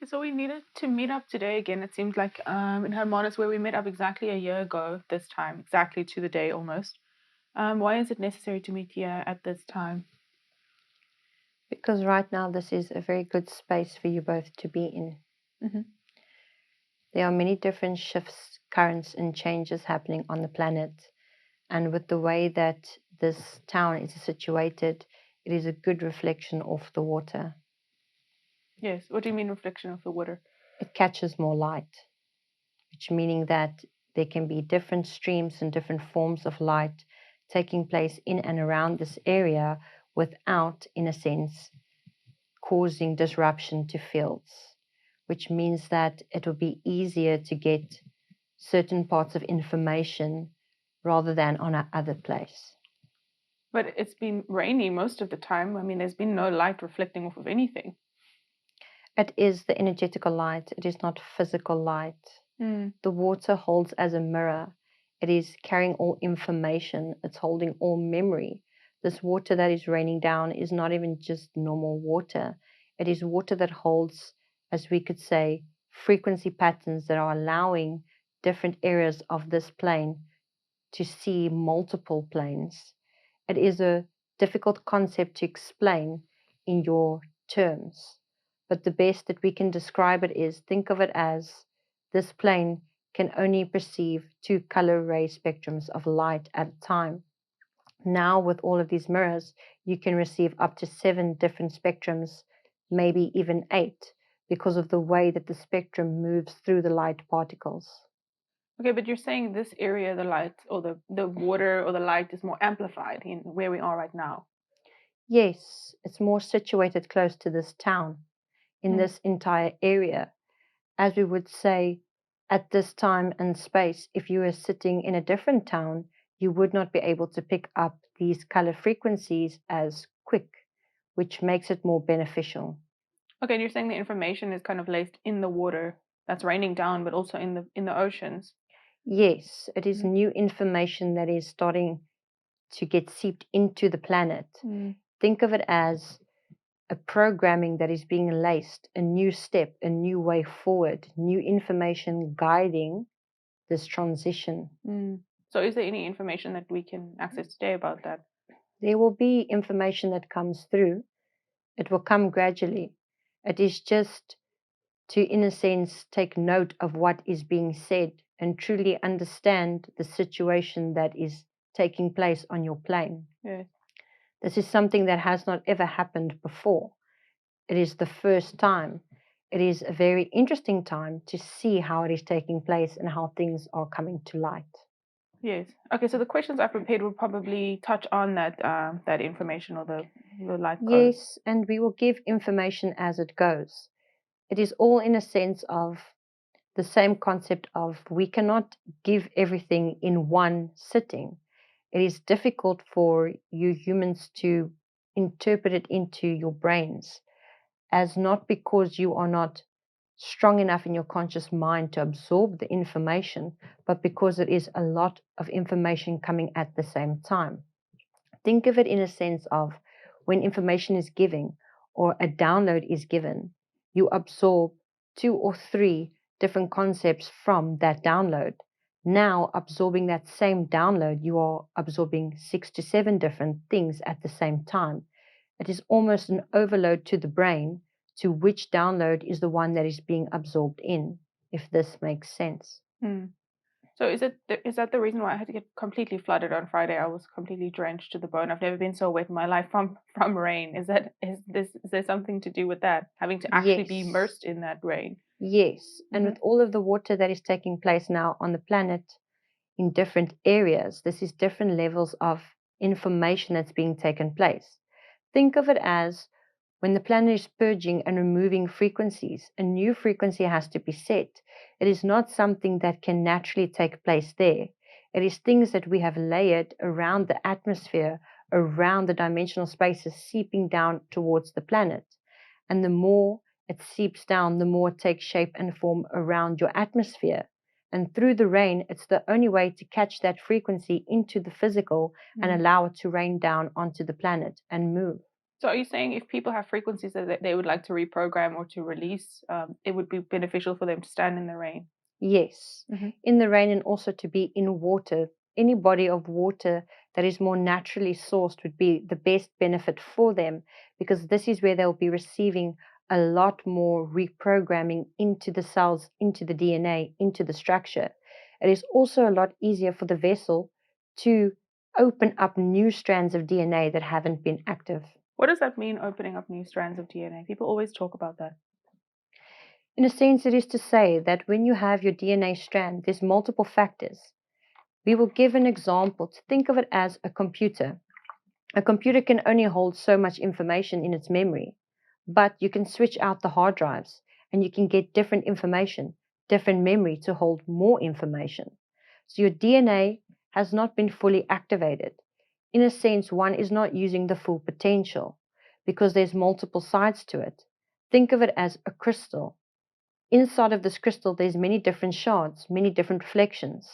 So we needed to meet up today again. It seemed like in Hermanus, where we met up exactly a year ago this time, exactly to the day almost. Why is it necessary to meet here at this time? Because right now this is a very good space for you both to be in. Mm-hmm. There are many different shifts, currents, and changes happening on the planet. And with the way that this town is situated, it is a good reflection of the water. Yes. What do you mean reflection of the water? It catches more light, which meaning that there can be different streams and different forms of light taking place in and around this area without, in a sense, causing disruption to fields, which means that it will be easier to get certain parts of information rather than on a other place. But it's been rainy most of the time. I mean, there's been no light reflecting off of anything. It is the energetical light, it is not physical light. The water holds as a mirror. It is carrying all information, it's holding all memory. This water that is raining down is not even just normal water. It is water that holds, as we could say, frequency patterns that are allowing different areas of this plane to see multiple planes. It is a difficult concept to explain in your terms, but the best that we can describe it is think of it as this plane can only perceive two color ray spectrums of light at a time. Now, with all of these mirrors, you can receive up to 7 different spectrums, maybe even 8, because of the way that the spectrum moves through the light particles. Okay, but you're saying this area, the light or the water or the light is more amplified in where we are right now. Yes, it's more situated close to this town, in this entire area. As we would say, at this time and space, if you were sitting in a different town, you would not be able to pick up these color frequencies as quick, which makes it more beneficial. Okay, and you're saying the information is kind of laced in the water that's raining down, but also in the oceans. Yes, it is new information that is starting to get seeped into the planet. Think of it as a programming that is being laced, a new step, a new way forward, new information guiding this transition. So is there any information that we can access today about that? There will be information that comes through. It will come gradually. It is just to, in a sense, take note of what is being said and truly understand the situation that is taking place on your plane. Yes. This is something that has not ever happened before. It is the first time. It is a very interesting time to see how it is taking place and how things are coming to light. Yes. Okay, so the questions I prepared will probably touch on that information or the light code. Yes, and we will give information as it goes. It is all in a sense of the same concept of we cannot give everything in one sitting. It is difficult for you humans to interpret it into your brains, as not because you are not strong enough in your conscious mind to absorb the information, but because it is a lot of information coming at the same time. Think of it in a sense of when information is given or a download is given, you absorb 2 or 3 different concepts from that download. Now, absorbing that same download, you are absorbing 6 to 7 different things at the same time. It is almost an overload to the brain to which download is the one that is being absorbed in, if this makes sense. So is that the reason why I had to get completely flooded on Friday? I was completely drenched to the bone. I've never been so wet in my life from rain. Is there something to do with that? Having to actually be Yes. immersed in that rain? Yes, and with all of the water that is taking place now on the planet in different areas, this is different levels of information that's being taken place. Think of it as when the planet is purging and removing frequencies, a new frequency has to be set. It is not something that can naturally take place there. It is things that we have layered around the atmosphere, around the dimensional spaces seeping down towards the planet. And the more it seeps down, the more it takes shape and form around your atmosphere. And through the rain, it's the only way to catch that frequency into the physical and allow it to rain down onto the planet and move. So are you saying if people have frequencies that they would like to reprogram or to release, it would be beneficial for them to stand in the rain? Yes, in the rain, and also to be in water. Any body of water that is more naturally sourced would be the best benefit for them, because this is where they'll be receiving a lot more reprogramming into the cells, into the DNA, into the structure. It is also a lot easier for the vessel to open up new strands of DNA that haven't been active. What does that mean, opening up new strands of DNA? People always talk about that. In a sense, it is to say that when you have your DNA strand, there's multiple factors. We will give an example to think of it as a computer. A computer can only hold so much information in its memory, but you can switch out the hard drives and you can get different information, different memory to hold more information. So your DNA has not been fully activated. In a sense, one is not using the full potential because there's multiple sides to it. Think of it as a crystal. Inside of this crystal, there's many different shards, many different reflections.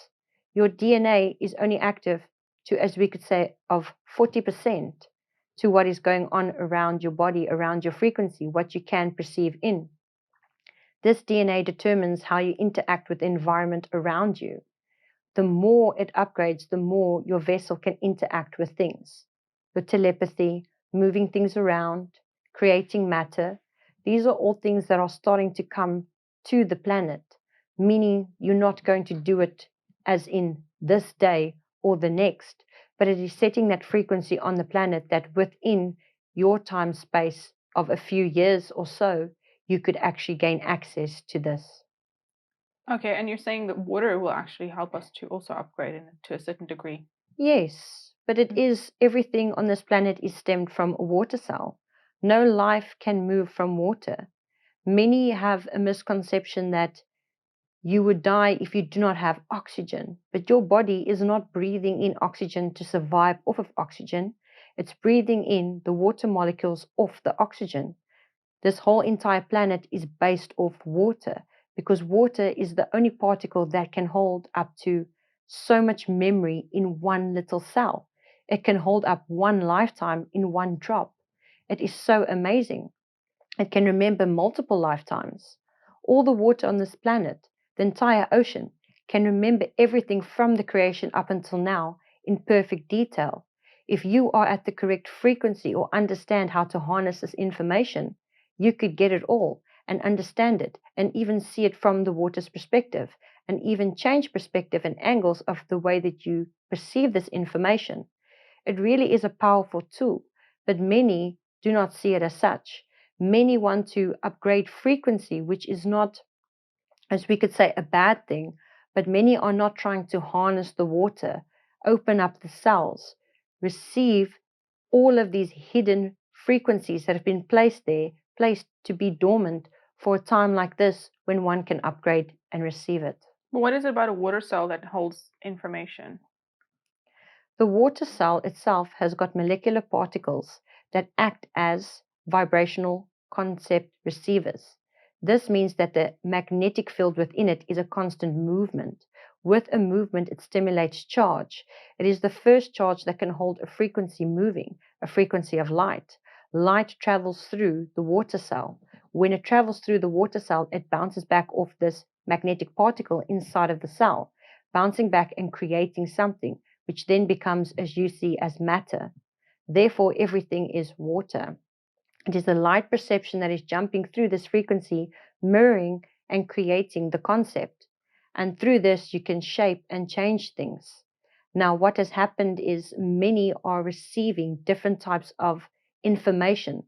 Your DNA is only active to, as we could say, of 40% to what is going on around your body, around your frequency, what you can perceive in. This DNA determines how you interact with the environment around you. The more it upgrades, the more your vessel can interact with things. Your telepathy, moving things around, creating matter, these are all things that are starting to come to the planet, meaning you're not going to do it as in this day or the next, but it is setting that frequency on the planet that within your time space of a few years or so, you could actually gain access to this. Okay, and you're saying that water will actually help us to also upgrade to a certain degree. Yes, but it is everything on this planet is stemmed from a water cell. No life can move from water. Many have a misconception that you would die if you do not have oxygen, but your body is not breathing in oxygen to survive off of oxygen. It's breathing in the water molecules off the oxygen. This whole entire planet is based off water because water is the only particle that can hold up to so much memory in one little cell. It can hold up one lifetime in one drop. It is so amazing. It can remember multiple lifetimes. All the water on this planet, the entire ocean, can remember everything from the creation up until now in perfect detail. If you are at the correct frequency or understand how to harness this information, you could get it all and understand it and even see it from the water's perspective and even change perspective and angles of the way that you perceive this information. It really is a powerful tool, but many do not see it as such. Many want to upgrade frequency, which is not, as we could say, a bad thing, but many are not trying to harness the water, open up the cells, receive all of these hidden frequencies that have been placed there, placed to be dormant for a time like this when one can upgrade and receive it. But what is it about a water cell that holds information? The water cell itself has got molecular particles that act as vibrational concept receivers. This means that the magnetic field within it is a constant movement. With a movement, it stimulates charge. It is the first charge that can hold a frequency moving, a frequency of light. Light travels through the water cell. When it travels through the water cell, it bounces back off this magnetic particle inside of the cell, bouncing back and creating something, which then becomes, as you see, as matter. Therefore, everything is water. It is the light perception that is jumping through this frequency, mirroring and creating the concept. And through this, you can shape and change things. Now, what has happened is many are receiving different types of information,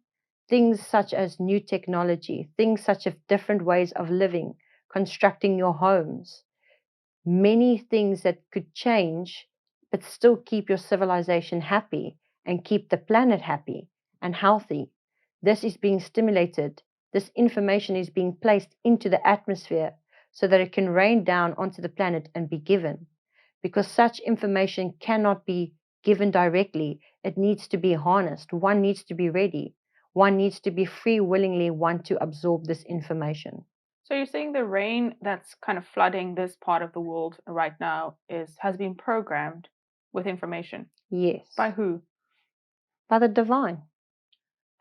things such as new technology, things such as different ways of living, constructing your homes, many things that could change, but still keep your civilization happy and keep the planet happy and healthy. This is being stimulated. This information is being placed into the atmosphere so that it can rain down onto the planet and be given. Because such information cannot be given directly. It needs to be harnessed. One needs to be ready. One needs to be free willingly want to absorb this information. So you're saying the rain that's kind of flooding this part of the world right now has been programmed with information. Yes. By who? By the divine.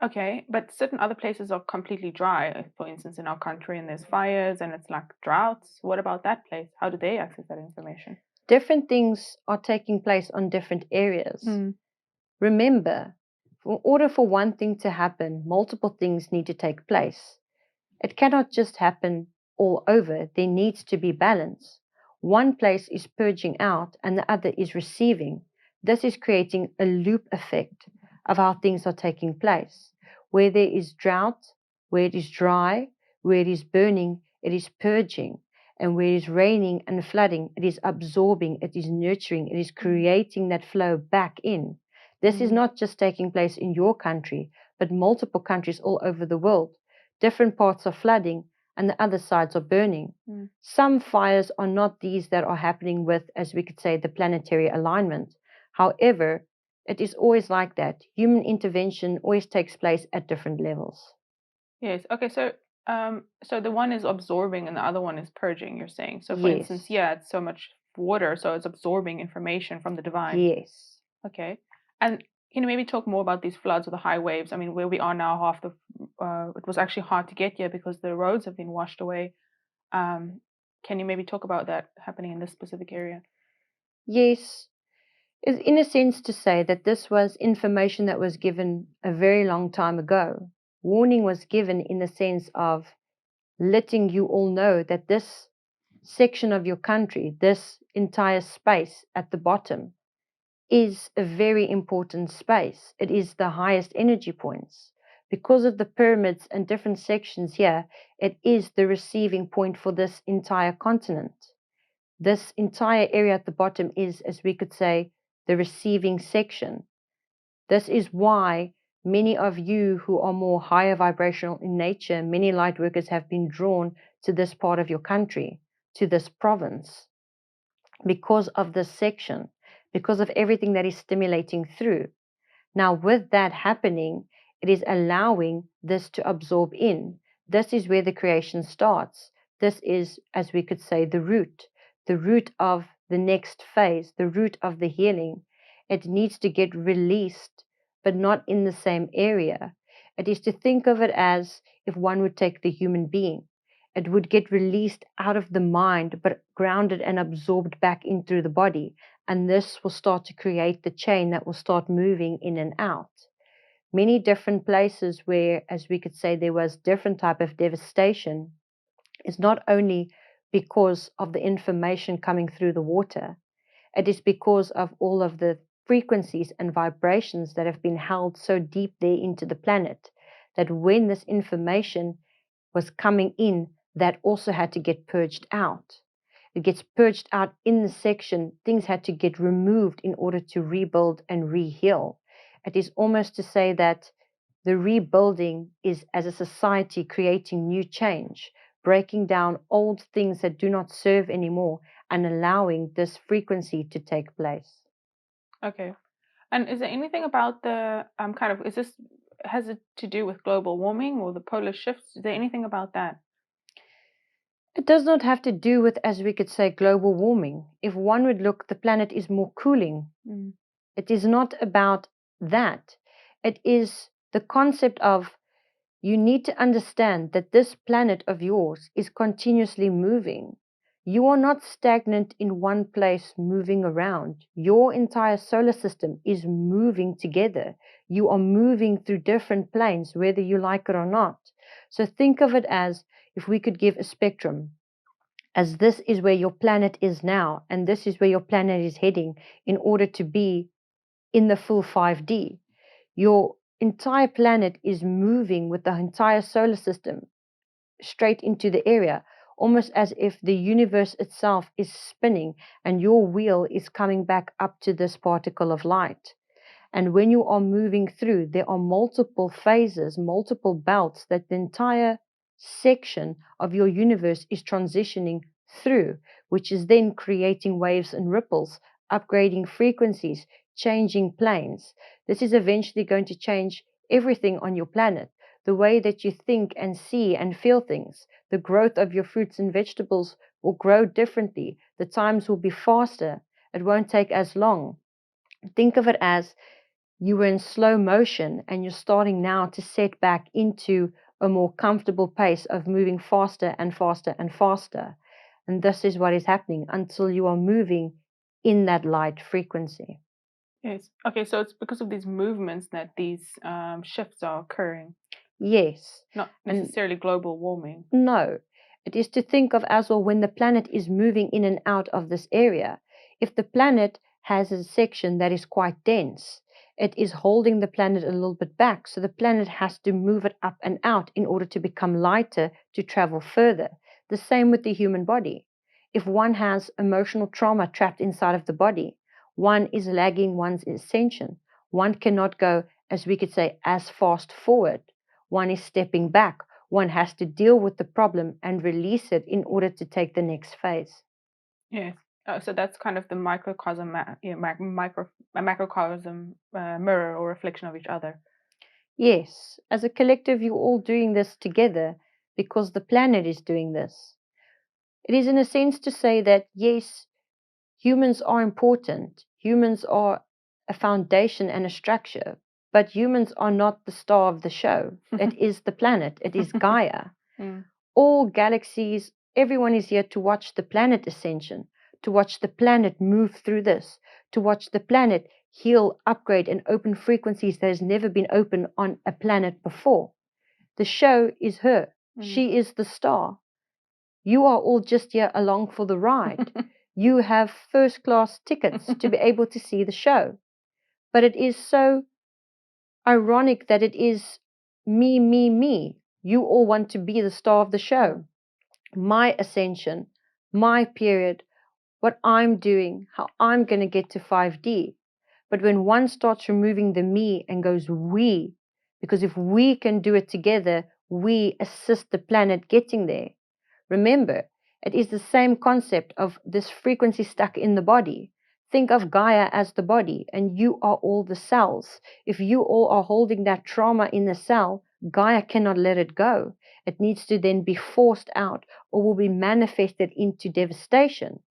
Okay, but certain other places are completely dry. For instance, in our country, and there's fires and it's like droughts. What about that place? How do they access that information? Different things are taking place on different areas. Remember, in order for one thing to happen, multiple things need to take place. It cannot just happen all over. There needs to be balance. One place is purging out and the other is receiving. This is creating a loop effect of how things are taking place. Where there is drought, where it is dry, where it is burning, it is purging. And where it is raining and flooding, it is absorbing, it is nurturing, it is creating that flow back in. This is not just taking place in your country, but multiple countries all over the world. Different parts are flooding and the other sides are burning. Some fires are not these that are happening with, as we could say, the planetary alignment. However, it is always like that. Human intervention always takes place at different levels. Yes. Okay. So the one is absorbing and the other one is purging, you're saying. So for instance, it's so much water, so it's absorbing information from the divine. Yes. Okay. And can you maybe talk more about these floods or the high waves? I mean, where we are now, it was actually hard to get here because the roads have been washed away. Can you maybe talk about that happening in this specific area? Yes. Is in a sense to say that this was information that was given a very long time ago. Warning was given in the sense of letting you all know that this section of your country, this entire space at the bottom, is a very important space. It is the highest energy points. Because of the pyramids and different sections here, it is the receiving point for this entire continent. This entire area at the bottom is, as we could say, the receiving section. This is why many of you who are more higher vibrational in nature, many light workers have been drawn to this part of your country, to this province, because of this section, because of everything that is stimulating through. Now, with that happening, it is allowing this to absorb in. This is where the creation starts. This is, as we could say, the root of the next phase, the root of the healing. It needs to get released, but not in the same area. It is to think of it as if one would take the human being. It would get released out of the mind, but grounded and absorbed back in through the body. And this will start to create the chain that will start moving in and out. Many different places where, as we could say, there was different type of devastation is not only because of the information coming through the water. It is because of all of the frequencies and vibrations that have been held so deep there into the planet that when this information was coming in, that also had to get purged out. It gets purged out in the section. Things had to get removed in order to rebuild and re-heal. It is almost to say that the rebuilding is, as a society, creating new change, breaking down old things that do not serve anymore and allowing this frequency to take place. Okay. And is there anything about the has it to do with global warming or the polar shifts? Is there anything about that? It does not have to do with, as we could say, global warming. If one would look, the planet is more cooling. It is not about that. It is the concept of you need to understand that this planet of yours is continuously moving. You are not stagnant in one place moving around. Your entire solar system is moving together. You are moving through different planes, whether you like it or not. So think of it as if we could give a spectrum, as this is where your planet is now, and this is where your planet is heading in order to be in the full 5D. Your entire planet is moving with the entire solar system straight into the area, almost as if the universe itself is spinning and your wheel is coming back up to this particle of light. And when you are moving through, there are multiple phases, multiple belts that the entire section of your universe is transitioning through, which is then creating waves and ripples, upgrading frequencies, changing planes. This is eventually going to change everything on your planet. The way that you think and see and feel things, the growth of your fruits and vegetables will grow differently. The times will be faster. It won't take as long. Think of it as you were in slow motion and you're starting now to set back into a more comfortable pace of moving faster and faster and faster. And this is what is happening until you are moving in that light frequency. Yes. Okay, so it's because of these movements that these shifts are occurring, Yes. not And necessarily global warming. no, it is to think of as well when the planet is moving in and out of this area. If the planet has a section that is quite dense, it is holding the planet a little bit back. So the planet has to move it up and out in order to become lighter to travel further. The same with the human body. If one has emotional trauma trapped inside of the body, one is lagging one's ascension. One cannot go, as we could say, as fast forward. One is stepping back. One has to deal with the problem and release it in order to take the next phase. Yes. So that's kind of the microcosm, a macrocosm mirror or reflection of each other. Yes, as a collective, you're all doing this together because the planet is doing this. It is, in a sense, to say that yes, humans are important. Humans are a foundation and a structure, but humans are not the star of the show. It is the planet, it is Gaia. Mm. All galaxies, everyone is here to watch the planet ascension, to watch the planet move through this, to watch the planet heal, upgrade, and open frequencies that has never been open on a planet before. The show is her. She is the star. You are all just here along for the ride. You have first class tickets to be able to see the show. But it is so ironic that it is me, me, me. You all want to be the star of the show. My ascension, my period, what I'm doing, how I'm going to get to 5D. But when one starts removing the me and goes we, because if we can do it together, we assist the planet getting there. Remember, it is the same concept of this frequency stuck in the body. Think of Gaia as the body, and you are all the cells. If you all are holding that trauma in the cell, Gaia cannot let it go. It needs to then be forced out or will be manifested into devastation.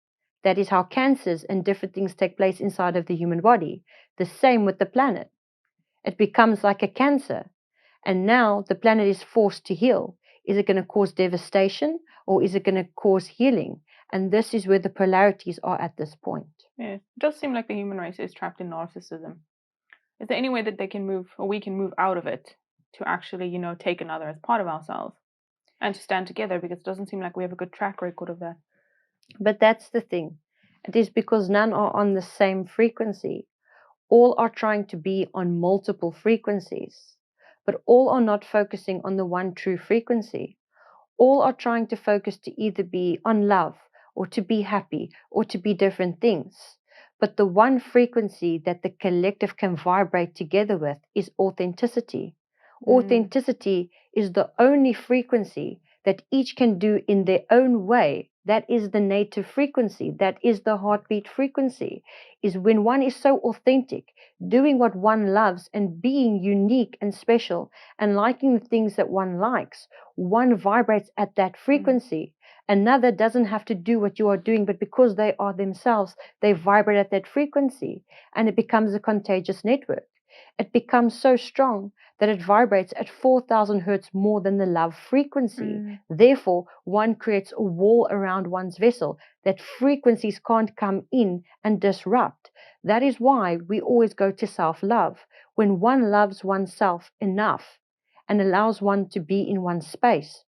That is how cancers and different things take place inside of the human body. The same with the planet. It becomes like a cancer. And now the planet is forced to heal. Is it going to cause devastation or is it going to cause healing? And this is where the polarities are at this point. Yeah, it does seem like the human race is trapped in narcissism. Is there any way that they can move, or we can move out of it to actually, take another as part of ourselves and to stand together? Because it doesn't seem like we have a good track record of that. But that's the thing. It is because none are on the same frequency. All are trying to be on multiple frequencies, but all are not focusing on the one true frequency. All are trying to focus to either be on love or to be happy or to be different things. But the one frequency that the collective can vibrate together with is authenticity. Authenticity is the only frequency that each can do in their own way. That is the native frequency. That is the heartbeat frequency. Is when one is so authentic, doing what one loves and being unique and special and liking the things that one likes, one vibrates at that frequency. Another doesn't have to do what you are doing, but because they are themselves, they vibrate at that frequency and it becomes a contagious network. It becomes so strong that it vibrates at 4,000 hertz more than the love frequency. Therefore, one creates a wall around one's vessel that frequencies can't come in and disrupt. That is why we always go to self-love. When one loves oneself enough and allows one to be in one's space,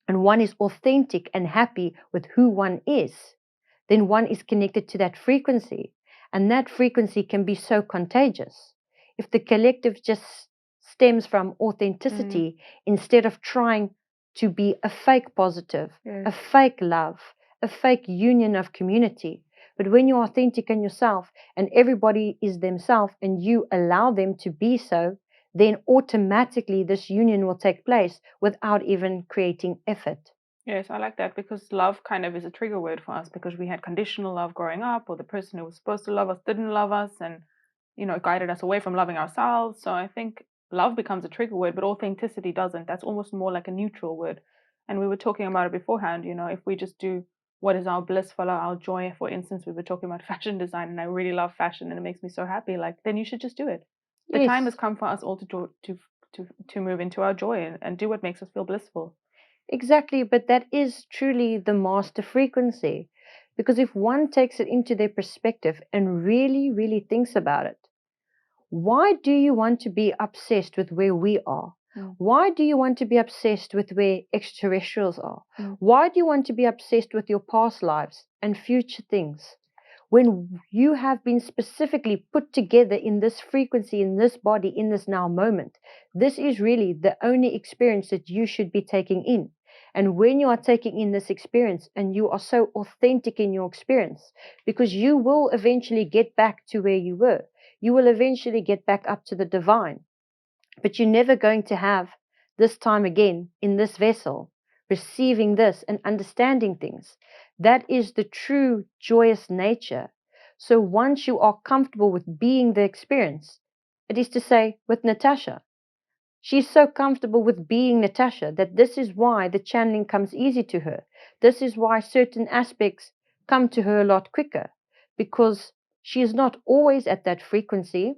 and one is authentic and happy with who one is, then one is connected to that frequency. And that frequency can be so contagious. If the collective just stems from authenticity instead of trying to be a fake positive, a fake love, a fake union of community. But when you're authentic in yourself and everybody is themselves and you allow them to be so, then automatically this union will take place without even creating effort. Yes, I like that because love kind of is a trigger word for us because we had conditional love growing up, or the person who was supposed to love us didn't love us, and guided us away from loving ourselves. So I think love becomes a trigger word, but authenticity doesn't. That's almost more like a neutral word. And we were talking about it beforehand, if we just do what is our bliss, follow our joy. For instance, we were talking about fashion design, and I really love fashion, and it makes me so happy. Like, then you should just do it. The time has come for us all to move into our joy and do what makes us feel blissful. Exactly, but that is truly the master frequency. Because if one takes it into their perspective and really, really thinks about it, why do you want to be obsessed with where we are? Why do you want to be obsessed with where extraterrestrials are? Why do you want to be obsessed with your past lives and future things? When you have been specifically put together in this frequency, in this body, in this now moment, this is really the only experience that you should be taking in. And when you are taking in this experience and you are so authentic in your experience, because you will eventually get back to where you were, you will eventually get back up to the divine. But you're never going to have this time again in this vessel, receiving this and understanding things. That is the true joyous nature. So once you are comfortable with being the experience, it is to say with Natasha, she's so comfortable with being Natasha that this is why the channeling comes easy to her. This is why certain aspects come to her a lot quicker, because she is not always at that frequency,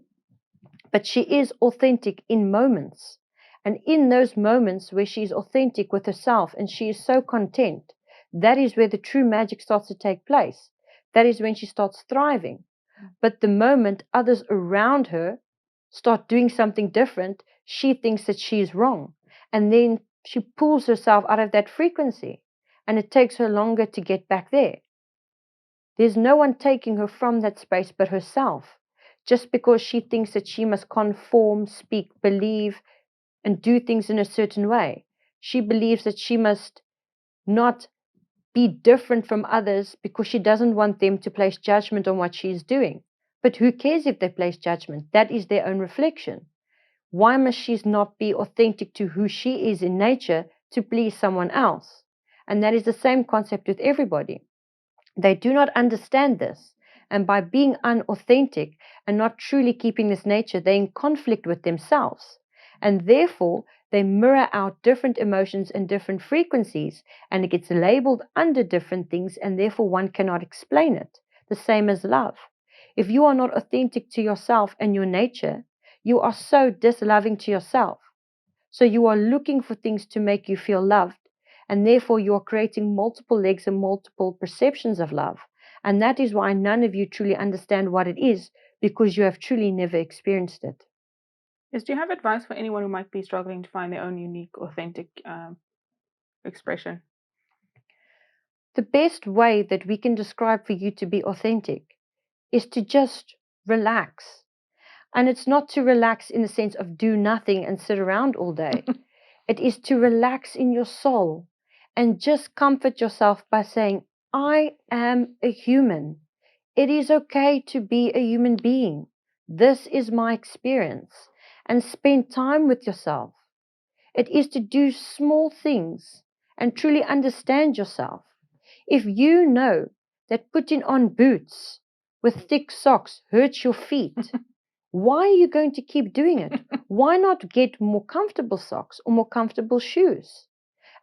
but she is authentic in moments. And in those moments where she is authentic with herself and she is so content, that is where the true magic starts to take place. That is when she starts thriving. But the moment others around her start doing something different, she thinks that she is wrong. And then she pulls herself out of that frequency. And it takes her longer to get back there. There's no one taking her from that space but herself, just because she thinks that she must conform, speak, believe, and do things in a certain way. She believes that she must not be different from others because she doesn't want them to place judgment on what she is doing. But who cares if they place judgment? That is their own reflection. Why must she not be authentic to who she is in nature to please someone else? And that is the same concept with everybody. They do not understand this. And by being unauthentic and not truly keeping this nature, they're in conflict with themselves. And therefore, they mirror out different emotions and different frequencies, and it gets labeled under different things, and therefore one cannot explain it. The same as love. If you are not authentic to yourself and your nature, you are so disloving to yourself. So you are looking for things to make you feel loved. And therefore, you are creating multiple legs and multiple perceptions of love. And that is why none of you truly understand what it is, because you have truly never experienced it. Yes, do you have advice for anyone who might be struggling to find their own unique, authentic expression? The best way that we can describe for you to be authentic is to just relax. And it's not to relax in the sense of do nothing and sit around all day. It is to relax in your soul and just comfort yourself by saying, I am a human. It is okay to be a human being. This is my experience. And spend time with yourself. It is to do small things and truly understand yourself. If you know that putting on boots with thick socks hurts your feet, why are you going to keep doing it? Why not get more comfortable socks or more comfortable shoes?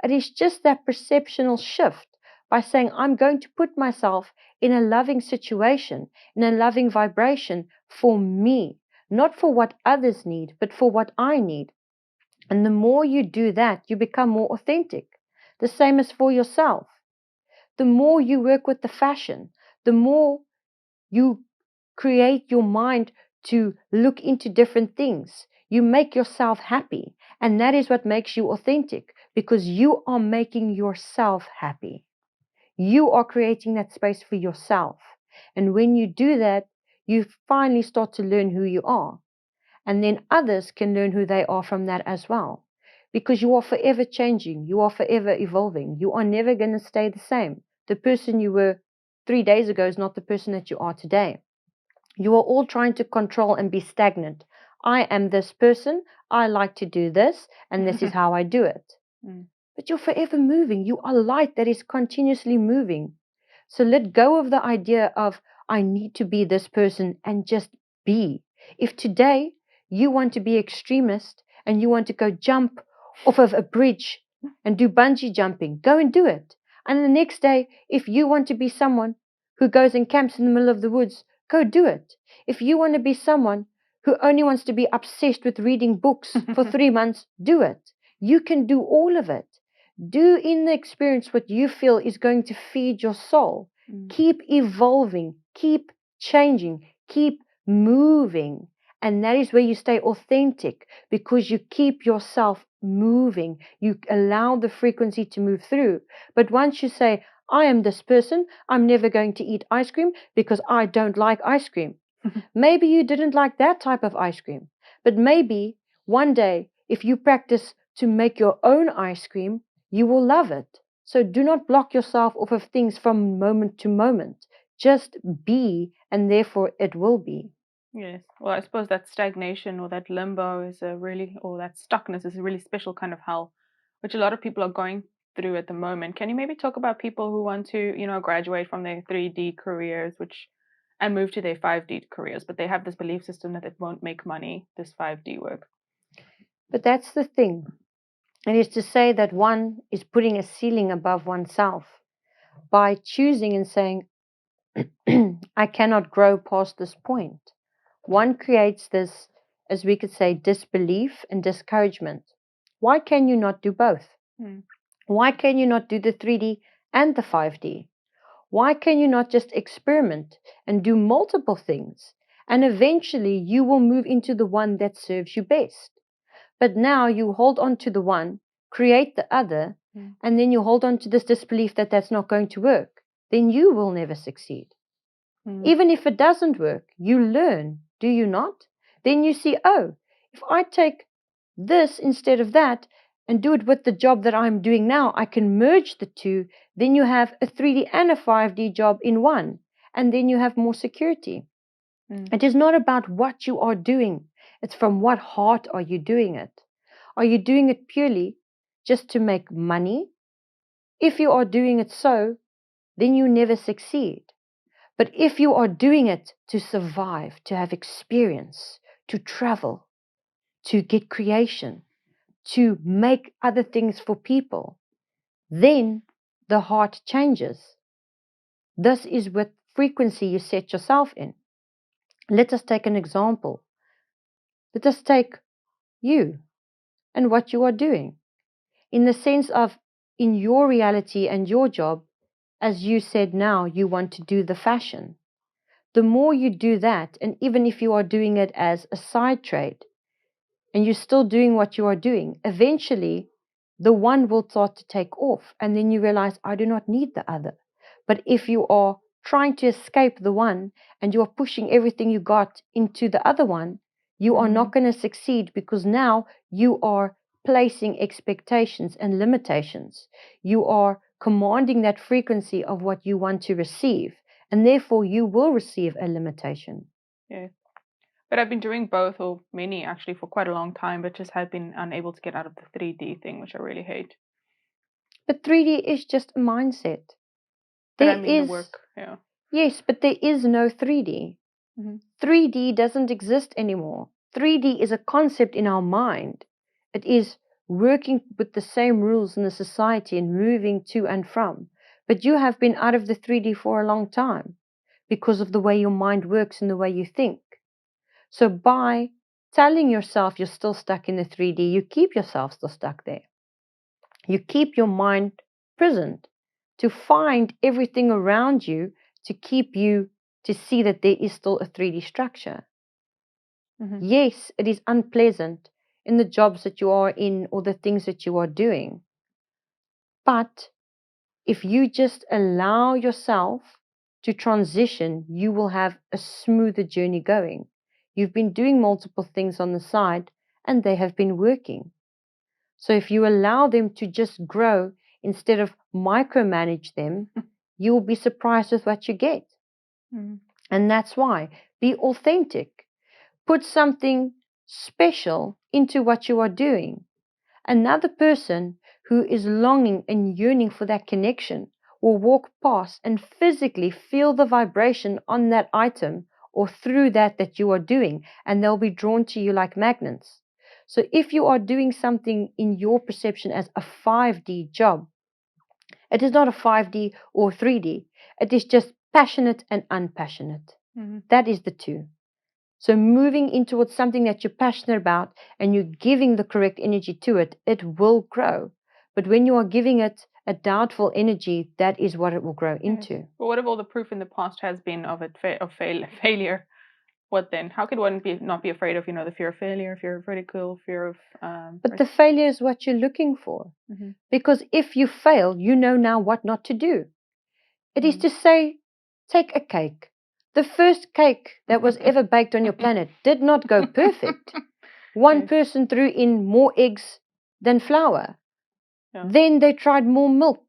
It is just that perceptual shift by saying, I'm going to put myself in a loving situation, in a loving vibration for me, not for what others need, but for what I need. And the more you do that, you become more authentic. The same as for yourself. The more you work with the fashion, the more you create your mind to look into different things. You make yourself happy. And that is what makes you authentic, because you are making yourself happy. You are creating that space for yourself. And when you do that, you finally start to learn who you are. And then others can learn who they are from that as well. Because you are forever changing. You are forever evolving. You are never going to stay the same. The person you were 3 days ago is not the person that you are today. You are all trying to control and be stagnant. I am this person. I like to do this, and this is how I do it. But you're forever moving. You are light that is continuously moving. So let go of the idea of, I need to be this person, and just be. If today you want to be extremist and you want to go jump off of a bridge and do bungee jumping, go and do it. And the next day, if you want to be someone who goes and camps in the middle of the woods, go do it. If you want to be someone who only wants to be obsessed with reading books for 3 months, do it. You can do all of it. Do in the experience what you feel is going to feed your soul. Keep evolving, keep changing, keep moving. And that is where you stay authentic, because you keep yourself moving. You allow the frequency to move through. But once you say, I am this person, I'm never going to eat ice cream because I don't like ice cream. Maybe you didn't like that type of ice cream, but maybe one day, if you practice to make your own ice cream, you will love it. So do not block yourself off of things from moment to moment. Just be, and therefore it will be. Yes. Well, I suppose that stagnation or that limbo is or that stuckness is a really special kind of hell, which a lot of people are going through at the moment. Can you maybe talk about people who want to, graduate from their 3D careers, and move to their 5D careers, but they have this belief system that it won't make money, this 5D work? But that's the thing. It is to say that one is putting a ceiling above oneself by choosing and saying, I cannot grow past this point. One creates this, as we could say, disbelief and discouragement. Why can you not do both? Why can you not do the 3D and the 5D? Why can you not just experiment and do multiple things? And eventually you will move into the one that serves you best. But now you hold on to the one, create the other, and then you hold on to this disbelief that that's not going to work. Then you will never succeed. Even if it doesn't work, you learn, do you not? Then you see, oh, if I take this instead of that and do it with the job that I'm doing now, I can merge the two. Then you have a 3D and a 5D job in one, and then you have more security. It is not about what you are doing. It's from what heart are you doing it? Are you doing it purely just to make money? If you are doing it so, then you never succeed. But if you are doing it to survive, to have experience, to travel, to get creation, to make other things for people, then the heart changes. This is what frequency you set yourself in. Let us take an example. Let us take you and what you are doing. In the sense of, in your reality and your job, as you said now, you want to do the fashion. The more you do that, and even if you are doing it as a side trade, and you're still doing what you are doing, eventually the one will start to take off, and then you realize, I do not need the other. But if you are trying to escape the one and you are pushing everything you got into the other one, you are not going to succeed, because now you are placing expectations and limitations. You are commanding that frequency of what you want to receive, and therefore you will receive a limitation. Yeah. But I've been doing both, or many actually, for quite a long time, but just have been unable to get out of the 3D thing, which I really hate. But 3D is just a mindset. But I mean the work, yeah. Yes, but there is no 3D. 3D doesn't exist anymore. 3D is a concept in our mind. It is working with the same rules in the society and moving to and from. But you have been out of the 3D for a long time because of the way your mind works and the way you think. So by telling yourself you're still stuck in the 3D, you keep yourself still stuck there. You keep your mind prisoned to find everything around you to keep you to see that there is still a 3D structure. Yes, it is unpleasant in the jobs that you are in or the things that you are doing. But if you just allow yourself to transition, you will have a smoother journey going. You've been doing multiple things on the side and they have been working. So if you allow them to just grow instead of micromanage them, you will be surprised with what you get. And that's why, be authentic. Put something special into what you are doing. Another person who is longing and yearning for that connection will walk past and physically feel the vibration on that item or through that you are doing, and they'll be drawn to you like magnets. So if you are doing something in your perception as a 5D job, it is not a 5D or 3D. It is just passionate and unpassionate. Mm-hmm. That is the two. So moving in towards something that you're passionate about and you're giving the correct energy to it, it will grow. But when you are giving it a doubtful energy, that is what it will grow into. Yes. But what if all the proof in the past has been of it failure? What then? How could one not be afraid of, the fear of failure, fear of ridicule, fear of... But the failure is what you're looking for. Mm-hmm. Because if you fail, you know now what not to do. It is to say, take a cake. The first cake that was ever baked on your planet did not go perfect. One person threw in more eggs than flour. Yeah. Then they tried more milk.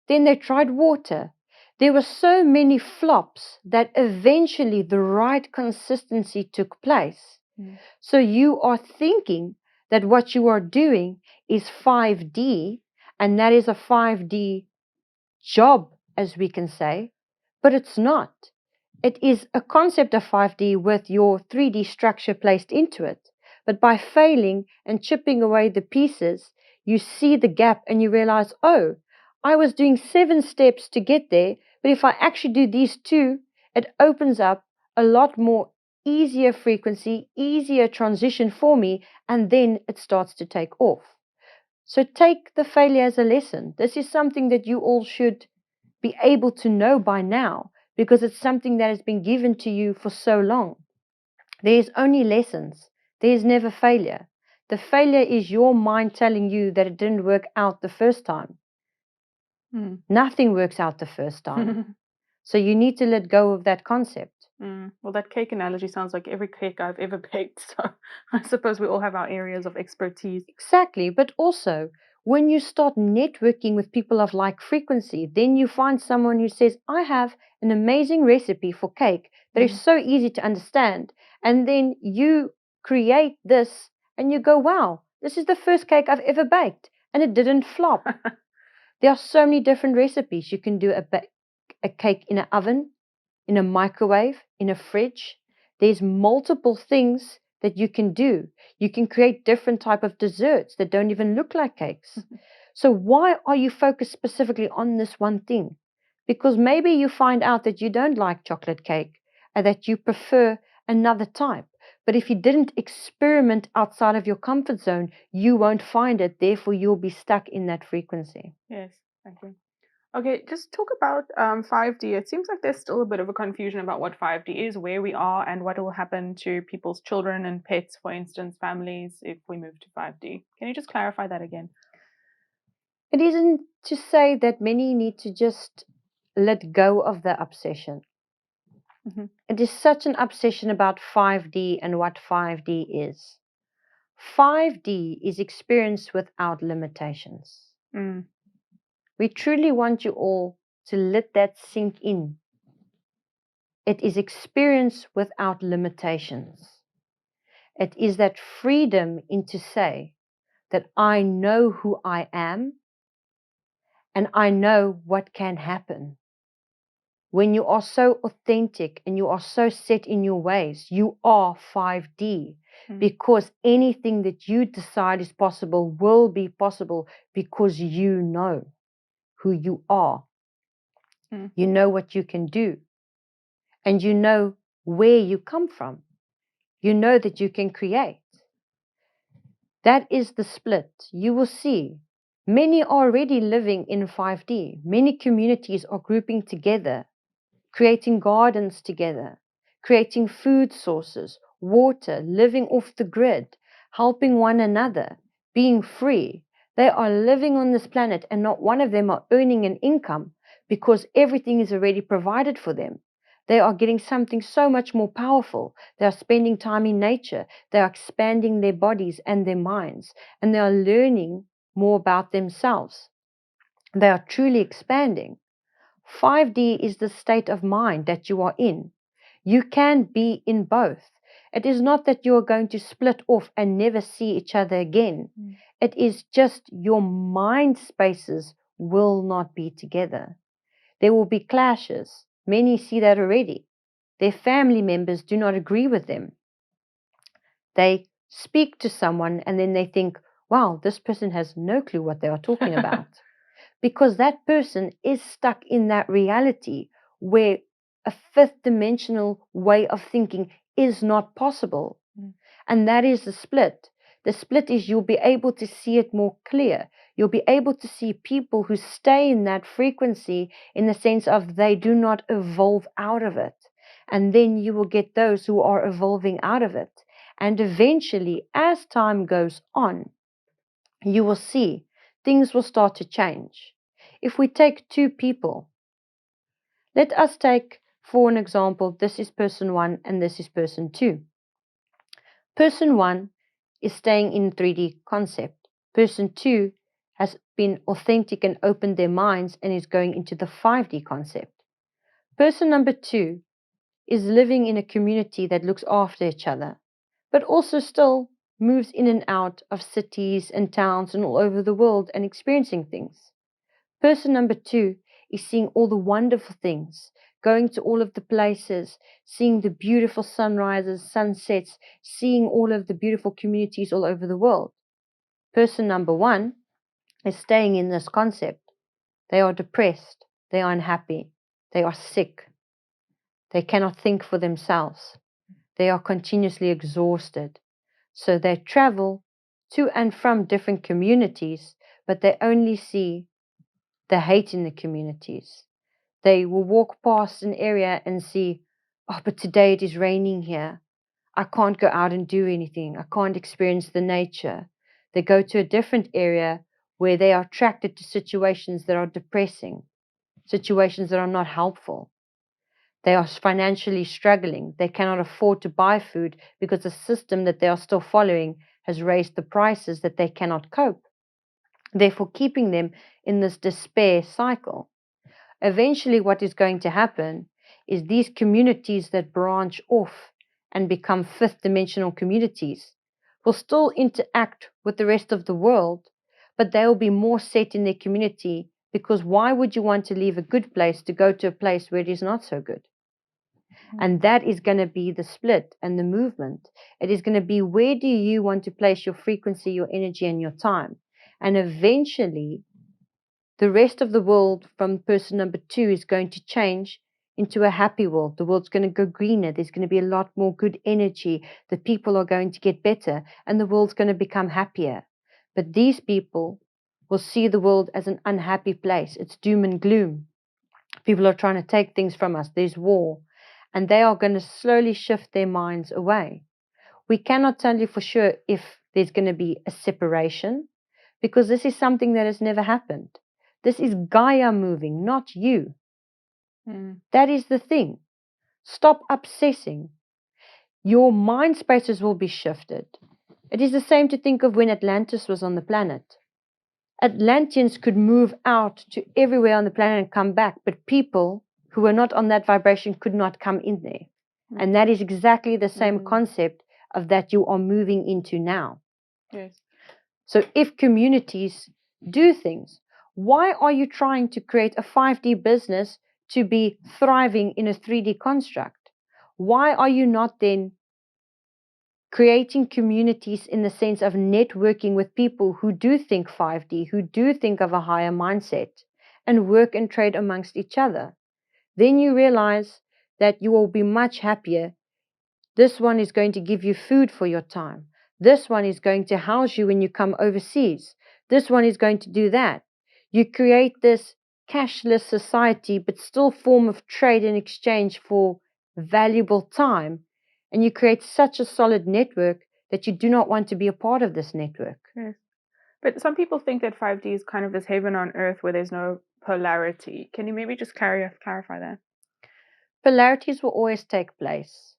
Then they tried water. There were so many flops that eventually the right consistency took place. So you are thinking that what you are doing is 5D, and that is a 5D job, as we can say, but it's not. It is a concept of 5D with your 3D structure placed into it. But by failing and chipping away the pieces, you see the gap and you realize, oh, I was doing 7 steps to get there, but if I actually do these 2, it opens up a lot more easier frequency, easier transition for me, and then it starts to take off. So take the failure as a lesson. This is something that you all should be able to know by now, because it's something that has been given to you for so long. There's only lessons. There's never failure. The failure is your mind telling you that it didn't work out the first time. Nothing works out the first time. So you need to let go of that concept. Well, that cake analogy sounds like every cake I've ever baked. So I suppose we all have our areas of expertise. Exactly. But also, when you start networking with people of like frequency, then you find someone who says, I have an amazing recipe for cake that is so easy to understand. And then you create this and you go, wow, this is the first cake I've ever baked. And it didn't flop. There are so many different recipes. You can do a cake in an oven, in a microwave, in a fridge. There's multiple things that you can do. You can create different type of desserts that don't even look like cakes. So why are you focused specifically on this one thing? Because maybe you find out that you don't like chocolate cake and that you prefer another type. But if you didn't experiment outside of your comfort zone, you won't find it. Therefore, you'll be stuck in that frequency. Yes, thank you. Okay, just talk about 5D. It seems like there's still a bit of a confusion about what 5D is, where we are, and what will happen to people's children and pets, for instance, families, if we move to 5D. Can you just clarify that again? It isn't to say that many need to just let go of the obsession. It is such an obsession about 5D and what 5D is. 5D is experience without limitations. We truly want you all to let that sink in. It is experience without limitations. It is that freedom into say that I know who I am and I know what can happen. When you are so authentic and you are so set in your ways, you are 5D, because anything that you decide is possible will be possible because you know who you are. You know what you can do, and you know where you come from. You know that you can create. That is the split. You will see many are already living in 5D. Many communities are grouping together, creating gardens together, creating food sources, water, living off the grid, helping one another, being free. They are living on this planet and not one of them are earning an income because everything is already provided for them. They are getting something so much more powerful. They are spending time in nature. They are expanding their bodies and their minds, and they are learning more about themselves. They are truly expanding. 5D is the state of mind that you are in. You can be in both. It is not that you are going to split off and never see each other again. It is just your mind spaces will not be together. There will be clashes. Many see that already. their family members do not agree with them. They speak to someone and then they think, wow, this person has no clue what they are talking about. Because that person is stuck in that reality where a fifth dimensional way of thinking is not possible. And that is the split. The split is you'll be able to see it more clear. You'll be able to see people who stay in that frequency in the sense of they do not evolve out of it. And then you will get those who are evolving out of it. And eventually, as time goes on, you will see things will start to change. If we take two people, let us take, for an example, this is person 1 and this is person 2. Person 1 is staying in 3D concept. Person 2 has been authentic and opened their minds and is going into the 5D concept. Person number 2 is living in a community that looks after each other, but also still moves in and out of cities and towns and all over the world and experiencing things. Person number 2 is seeing all the wonderful things, going to all of the places, seeing the beautiful sunrises, sunsets, seeing all of the beautiful communities all over the world. Person number 1 is staying in this concept. They are depressed, they are unhappy, they are sick, they cannot think for themselves, they are continuously exhausted. So they travel to and from different communities, but they only see the hate in the communities. They will walk past an area and see, oh, but today it is raining here. I can't go out and do anything. I can't experience the nature. They go to a different area where they are attracted to situations that are depressing, situations that are not helpful. They are financially struggling. They cannot afford to buy food because the system that they are still following has raised the prices that they cannot cope, therefore keeping them in this despair cycle. Eventually, what is going to happen is these communities that branch off and become fifth dimensional communities will still interact with the rest of the world, but they will be more set in their community, because why would you want to leave a good place to go to a place where it is not so good? And that is going to be the split and the movement. It is going to be, where do you want to place your frequency, your energy, and your time? And eventually, the rest of the world from person number 2 is going to change into a happy world. The world's going to go greener. There's going to be a lot more good energy. The people are going to get better and the world's going to become happier. But these people will see the world as an unhappy place. It's doom and gloom. People are trying to take things from us. There's war. And they are going to slowly shift their minds away. We cannot tell you for sure if there's going to be a separation, because this is something that has never happened. This is Gaia moving, not you. That is the thing. Stop obsessing. Your mind spaces will be shifted. It is the same to think of when Atlantis was on the planet. Atlanteans could move out to everywhere on the planet and come back, but people who were not on that vibration could not come in there. And that is exactly the same concept of that you are moving into now. Yes. So if communities do things, why are you trying to create a 5D business to be thriving in a 3D construct? Why are you not then creating communities in the sense of networking with people who do think 5D, who do think of a higher mindset, and work and trade amongst each other? Then you realize that you will be much happier. This one is going to give you food for your time. This one is going to house you when you come overseas. This one is going to do that. You create this cashless society, but still form of trade and exchange for valuable time. And you create such a solid network that you do not want to be a part of this network. Yes. But some people think that 5D is kind of this heaven on earth where there's no polarity. Can you maybe just clarify that? Polarities will always take place.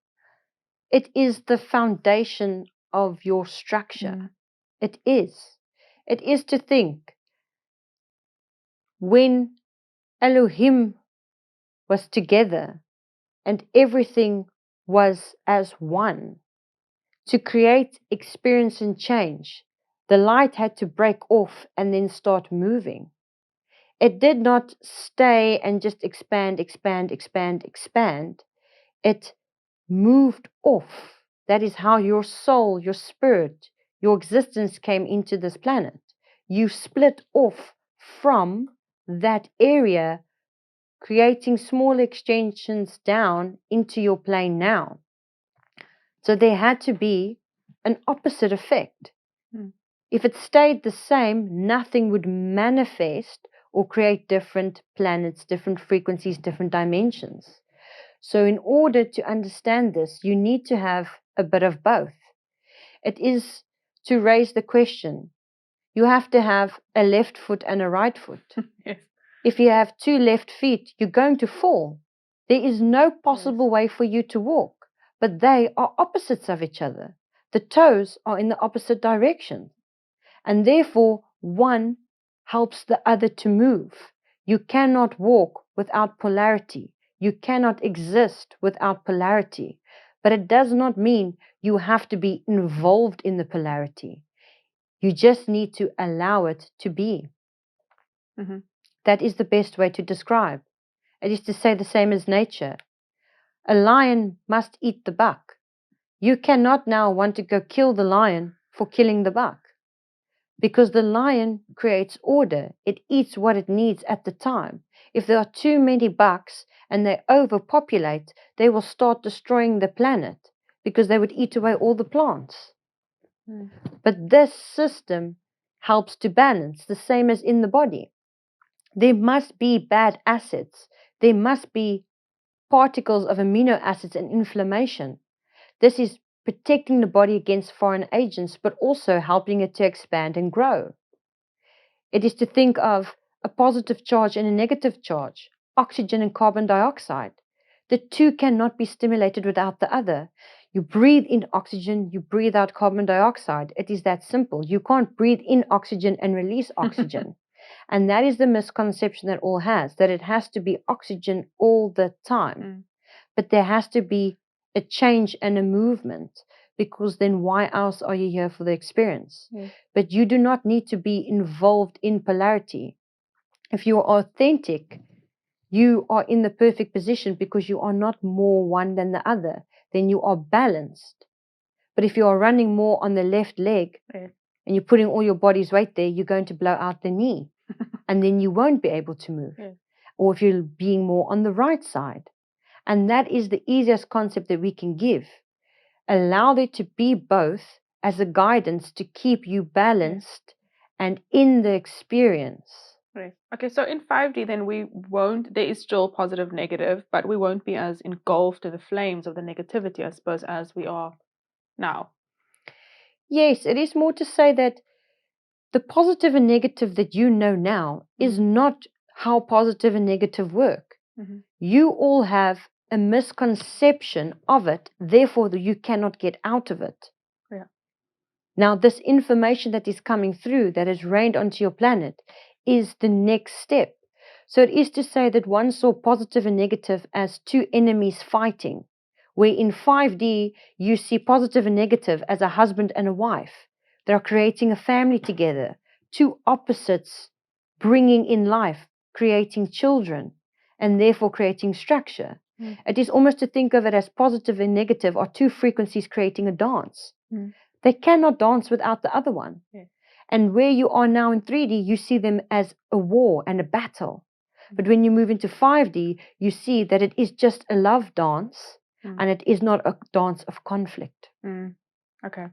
It is the foundation of your structure. It is. It is to think, when Elohim was together and everything was as one, to create experience and change, the light had to break off and then start moving. It did not stay and just expand, expand, expand, expand. It moved off. That is how your soul, your spirit, your existence came into this planet. You split off from that area, creating small extensions down into your plane now. So there had to be an opposite effect. If it stayed the same, nothing would manifest or create different planets, different frequencies, different dimensions. So in order to understand this, you need to have a bit of both. It is to raise the question. You have to have a left foot and a right foot. Yes. If you have two left feet, you're going to fall. There is no possible way for you to walk, but they are opposites of each other. The toes are in the opposite direction, and therefore one helps the other to move. You cannot walk without polarity. You cannot exist without polarity. But it does not mean you have to be involved in the polarity. You just need to allow it to be. That is the best way to describe. It is to say the same as nature. A lion must eat the buck. You cannot now want to go kill the lion for killing the buck, because the lion creates order. It eats what it needs at the time. If there are too many bucks and they overpopulate, they will start destroying the planet because they would eat away all the plants. But this system helps to balance, the same as in the body. There must be bad acids. There must be particles of amino acids and inflammation. This is protecting the body against foreign agents, but also helping it to expand and grow. It is to think of a positive charge and a negative charge, oxygen and carbon dioxide. The two cannot be stimulated without the other. You breathe in oxygen, you breathe out carbon dioxide. It is that simple. You can't breathe in oxygen and release oxygen. And that is the misconception that all has, that it has to be oxygen all the time. But there has to be a change and a movement, because then why else are you here for the experience? But you do not need to be involved in polarity. If you are authentic, you are in the perfect position because you are not more one than the other. Then you are balanced. But if you are running more on the left leg and you're putting all your body's weight there, you're going to blow out the knee and then you won't be able to move. Or if you're being more on the right side. And that is the easiest concept that we can give. Allow there to be both as a guidance to keep you balanced and in the experience. Right. Okay, so in 5D then there is still positive, negative, but we won't be as engulfed in the flames of the negativity, I suppose, as we are now. Yes, it is more to say that the positive and negative that you know now is not how positive and negative work. You all have a misconception of it, therefore you cannot get out of it. Now, this information that is coming through, that has rained onto your planet, is the next step. So it is to say that one saw positive and negative as two enemies fighting, where in 5D you see positive and negative as a husband and a wife. They are creating a family together, two opposites bringing in life, creating children, and therefore creating structure. It is almost to think of it as positive and negative are two frequencies creating a dance. They cannot dance without the other one. And where you are now in 3D, you see them as a war and a battle. But when you move into 5D, you see that it is just a love dance and it is not a dance of conflict. Okay.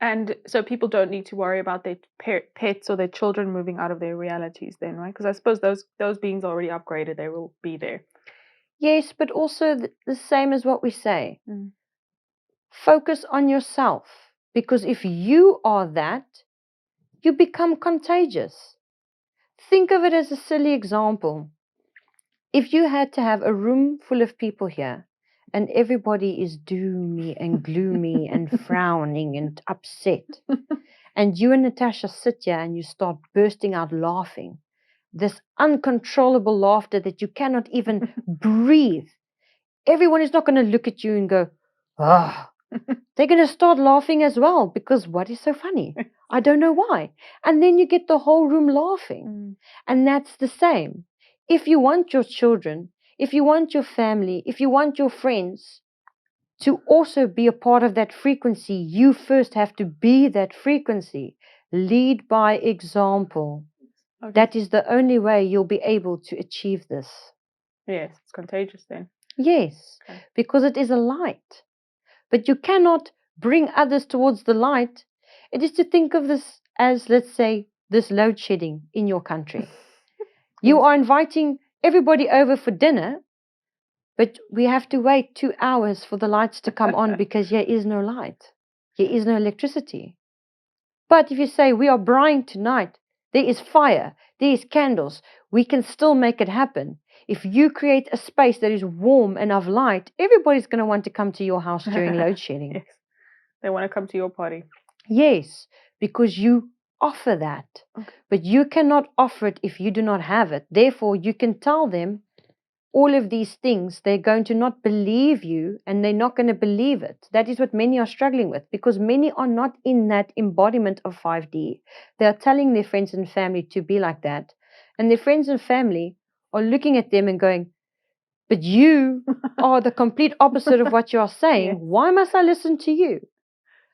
And so people don't need to worry about their pets or their children moving out of their realities then, right? Because I suppose those beings are already upgraded. They will be there. Yes, but also the same as what we say. Focus on yourself. Because if you are that, you become contagious. Think of it as a silly example. If you had to have a room full of people here and everybody is doomy and gloomy and frowning and upset, and you and Natasha sit here and you start bursting out laughing, this uncontrollable laughter that you cannot even breathe, everyone is not going to look at you and go, ah. They're going to start laughing as well, because what is so funny? I don't know why. And then you get the whole room laughing. And that's the same. If you want your children, if you want your family, if you want your friends to also be a part of that frequency, you first have to be that frequency. Lead by example. Okay. That is the only way you'll be able to achieve this. Yes, it's contagious then. Yes, Okay. because it is a light. But you cannot bring others towards the light. It is to think of this as, let's say, this load shedding in your country. You Yes. are inviting everybody over for dinner, but we have to wait 2 hours for the lights to come on because there is no light. There is no electricity. But if you say we are braaiing tonight, there is fire, there is candles, we can still make it happen. If you create a space that is warm and of light, everybody's going to want to come to your house during load shedding. Yes. They want to come to your party. Yes, because you offer that. Okay. But you cannot offer it if you do not have it. Therefore, you can tell them all of these things. They're going to not believe you, and they're not going to believe it. That is what many are struggling with, because many are not in that embodiment of 5D. They are telling their friends and family to be like that. And their friends and family are looking at them and going, but you are the complete opposite of what you are saying. Yes. Why must I listen to you?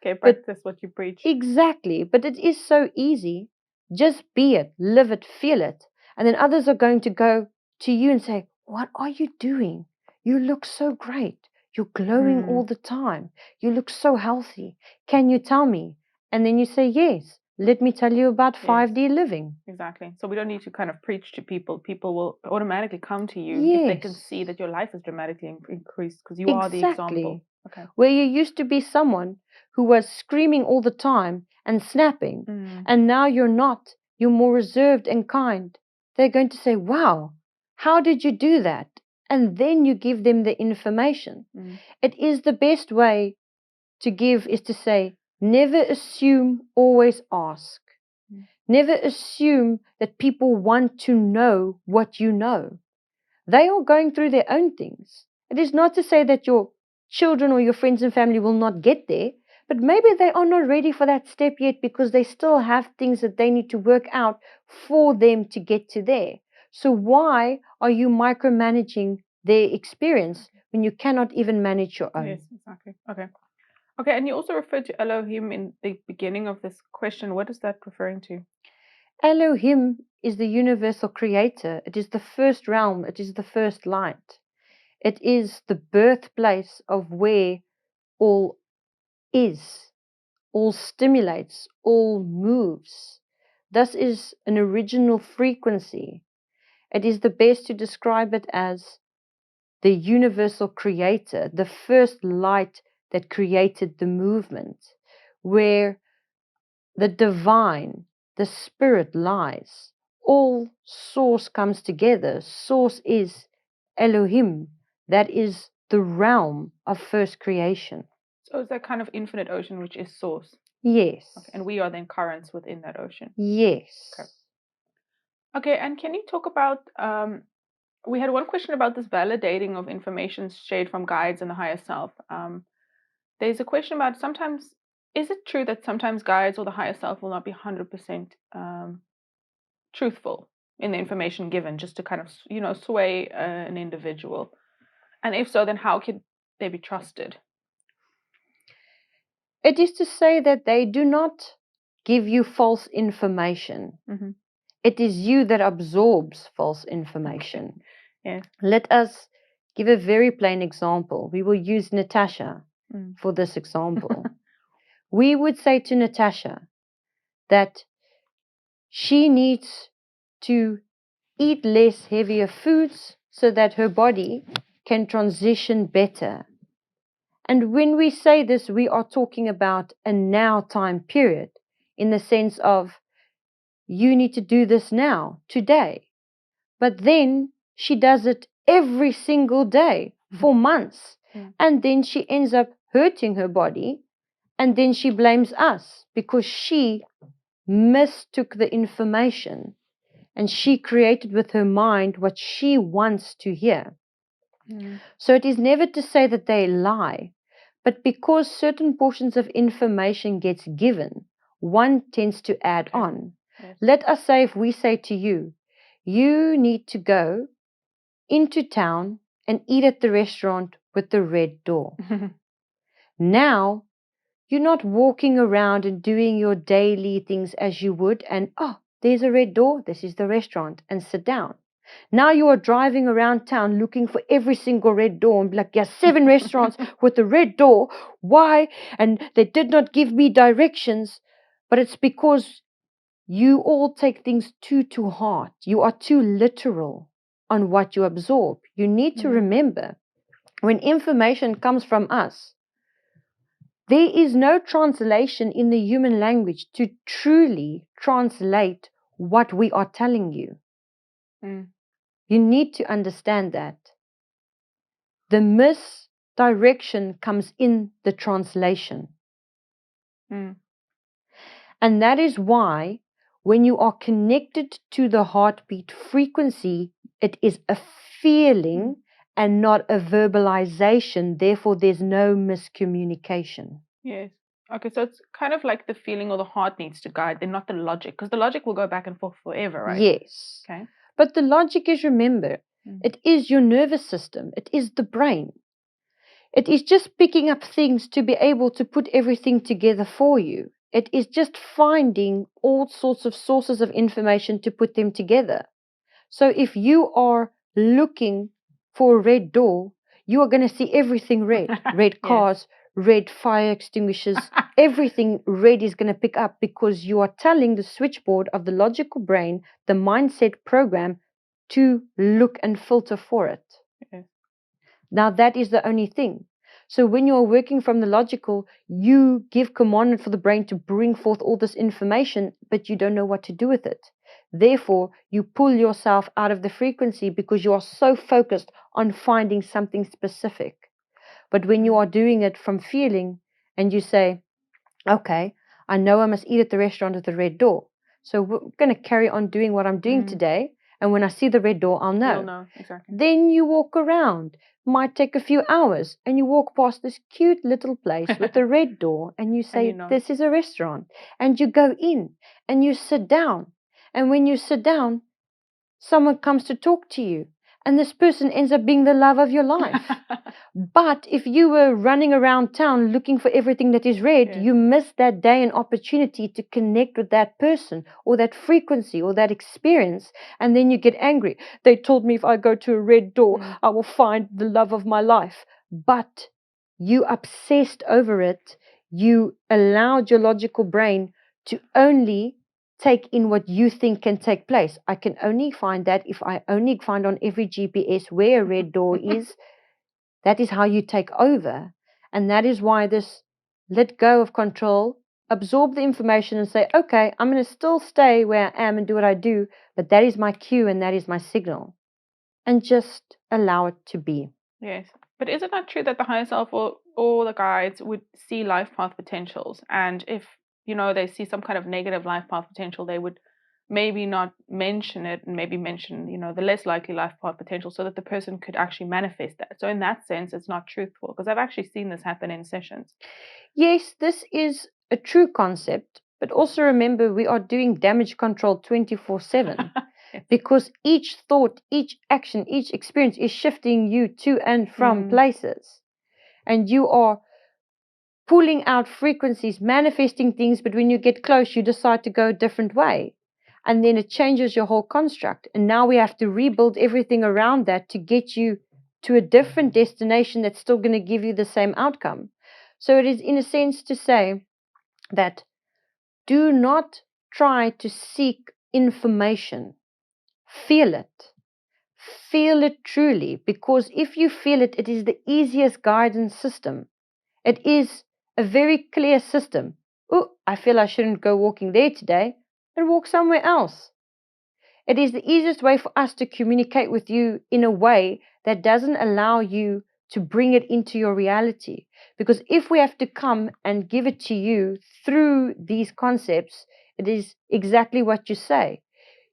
Okay, practice what you preach. Exactly. But it is so easy. Just be it, live it, feel it. And then others are going to go to you and say, what are you doing? You look so great. You're glowing all the time. You look so healthy. Can you tell me? And then you say, yes. Let me tell you about 5D living. Exactly. So we don't need to kind of preach to people. People will automatically come to you Yes. if they can see that your life is dramatically increased because you are the example. Okay. Where you used to be someone who was screaming all the time and snapping, and now you're not. You're more reserved and kind. They're going to say, wow, how did you do that? And then you give them the information. It is the best way to give is to say, never assume, always ask. Never assume that people want to know what you know. They are going through their own things. It is not to say that your children or your friends and family will not get there, but maybe they are not ready for that step yet because they still have things that they need to work out for them to get to there. So why are you micromanaging their experience when you cannot even manage your own? Yes, exactly. Okay. Okay, and you also referred to Elohim in the beginning of this question. What is that referring to? Elohim is the universal creator. It is the first realm. It is the first light. It is the birthplace of where all is, all stimulates, all moves. Thus is an original frequency. It is the best to describe it as the universal creator, the first light that created the movement, where the divine, the spirit lies. All source comes together. Source is Elohim. That is the realm of first creation. So it's that kind of infinite ocean which is source. Yes. Okay, and we are then currents within that ocean. Yes. Okay. Okay, and can you talk about we had one question about this validating of information shared from guides and the higher self. There's a question about sometimes, is it true that sometimes guides or the higher self will not be 100% truthful in the information given, just to kind of, sway an individual? And if so, then how could they be trusted? It is to say that they do not give you false information. It is you that absorbs false information. Okay. Yeah. Let us give a very plain example. We will use Natasha for this example. We would say to Natasha that she needs to eat less heavier foods so that her body can transition better. And when we say this, we are talking about a now time period in the sense of you need to do this now, today. But then she does it every single day for months. And then she ends up hurting her body. And then she blames us because she mistook the information and she created with her mind what she wants to hear. So it is never to say that they lie, but because certain portions of information gets given, one tends to add on. Yes. Let us say if we say to you, you need to go into town and eat at the restaurant with the red door. Now, you're not walking around and doing your daily things as you would, and there's a red door, this is the restaurant, and sit down. Now you are driving around town looking for every single red door and be like, 7 restaurants with a red door. Why? And they did not give me directions. But it's because you all take things too to heart. You are too literal on what you absorb. You need to remember, when information comes from us, there is no translation in the human language to truly translate what we are telling you. You need to understand that. The misdirection comes in the translation. And that is why when you are connected to the heartbeat frequency, it is a feeling and not a verbalization. Therefore, there's no miscommunication. Yes. Okay, so it's kind of like the feeling or the heart needs to guide, then not the logic, because the logic will go back and forth forever, right? Yes. Okay. But the logic is, remember, it is your nervous system. It is the brain. It is just picking up things to be able to put everything together for you. It is just finding all sorts of sources of information to put them together. So if you are looking for a red door, you are going to see everything red. Red cars, red fire extinguishers, everything red is going to pick up, because you are telling the switchboard of the logical brain, the mindset program, to look and filter for it. Now that is the only thing. So when you're working from the logical, you give commandment for the brain to bring forth all this information, but you don't know what to do with it. Therefore, you pull yourself out of the frequency because you are so focused on finding something specific. But when you are doing it from feeling and you say, okay, I know I must eat at the restaurant with the red door. So we're going to carry on doing what I'm doing today. And when I see the red door, I'll know. You'll know, exactly. Then you walk around. Might take a few hours, and you walk past this cute little place with a red door, and you say, this is a restaurant. And you go in, and you sit down. And when you sit down, someone comes to talk to you, and this person ends up being the love of your life. But if you were running around town looking for everything that is red, you miss that day and opportunity to connect with that person or that frequency or that experience, and then you get angry. They told me if I go to a red door, I will find the love of my life. But you obsessed over it. You allowed your logical brain to only take in what you think can take place. I can only find that if I only find on every GPS where a red door is. That is how you take over. And that is why this let go of control, absorb the information and say, okay, I'm going to still stay where I am and do what I do, but that is my cue and that is my signal. And just allow it to be. Yes. But is it not true that the higher self or the guides would see life path potentials? And if, they see some kind of negative life path potential, they would maybe not mention it and maybe mention, the less likely life path potential so that the person could actually manifest that. So in that sense, it's not truthful, because I've actually seen this happen in sessions. Yes, this is a true concept, but also remember we are doing damage control 24/7 because each thought, each action, each experience is shifting you to and from places. And you are pulling out frequencies, manifesting things, but when you get close, you decide to go a different way. And then it changes your whole construct. And now we have to rebuild everything around that to get you to a different destination that's still going to give you the same outcome. So it is, in a sense, to say that do not try to seek information. Feel it. Feel it truly, because if you feel it, it is the easiest guidance system. It is a very clear system. Oh, I feel I shouldn't go walking there today, and walk somewhere else. It is the easiest way for us to communicate with you in a way that doesn't allow you to bring it into your reality. Because if we have to come and give it to you through these concepts, it is exactly what you say.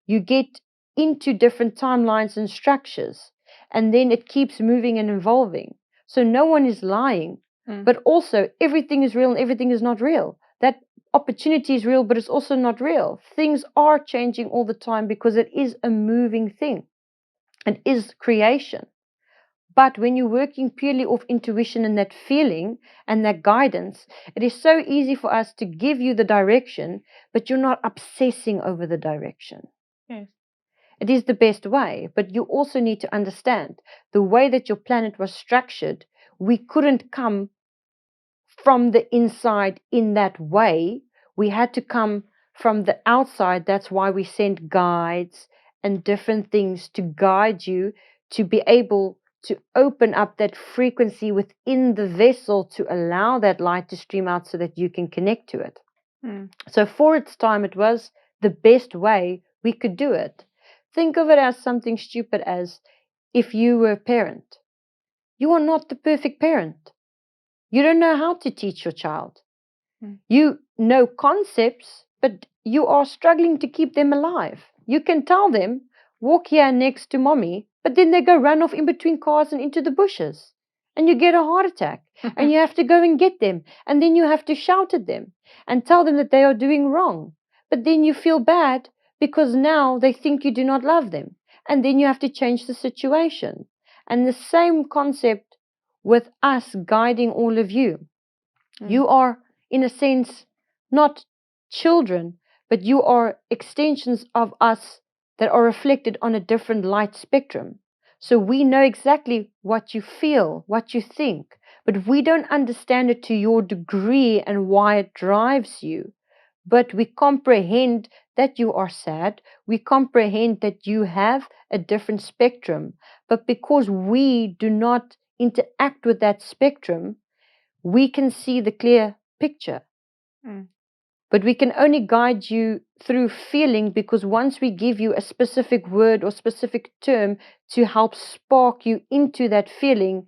You get into different timelines and structures, and then it keeps moving and evolving. So no one is lying, but also everything is real and everything is not real. That opportunity is real, but it's also not real. Things are changing all the time because it is a moving thing. It is creation. But when you're working purely off intuition and that feeling and that guidance, it is so easy for us to give you the direction, but you're not obsessing over the direction. Yes. It is the best way, but you also need to understand the way that your planet was structured. We couldn't come from the inside in that way. We had to come from the outside. That's why we sent guides and different things to guide you to be able to open up that frequency within the vessel to allow that light to stream out so that you can connect to it. So for its time, it was the best way we could do it. Think of it as something stupid as if you were a parent. You are not the perfect parent. You don't know how to teach your child. You know concepts, but you are struggling to keep them alive. You can tell them, walk here next to mommy, but then they go run off in between cars and into the bushes. And you get a heart attack. And you have to go and get them. And then you have to shout at them and tell them that they are doing wrong. But then you feel bad because now they think you do not love them. And then you have to change the situation. And the same concept with us guiding all of you. You are, in a sense, not children, but you are extensions of us that are reflected on a different light spectrum. So we know exactly what you feel, what you think, but we don't understand it to your degree and why it drives you. But we comprehend that you are sad. We comprehend that you have a different spectrum. But because we do not interact with that spectrum, we can see the clear picture. But we can only guide you through feeling, because once we give you a specific word or specific term to help spark you into that feeling,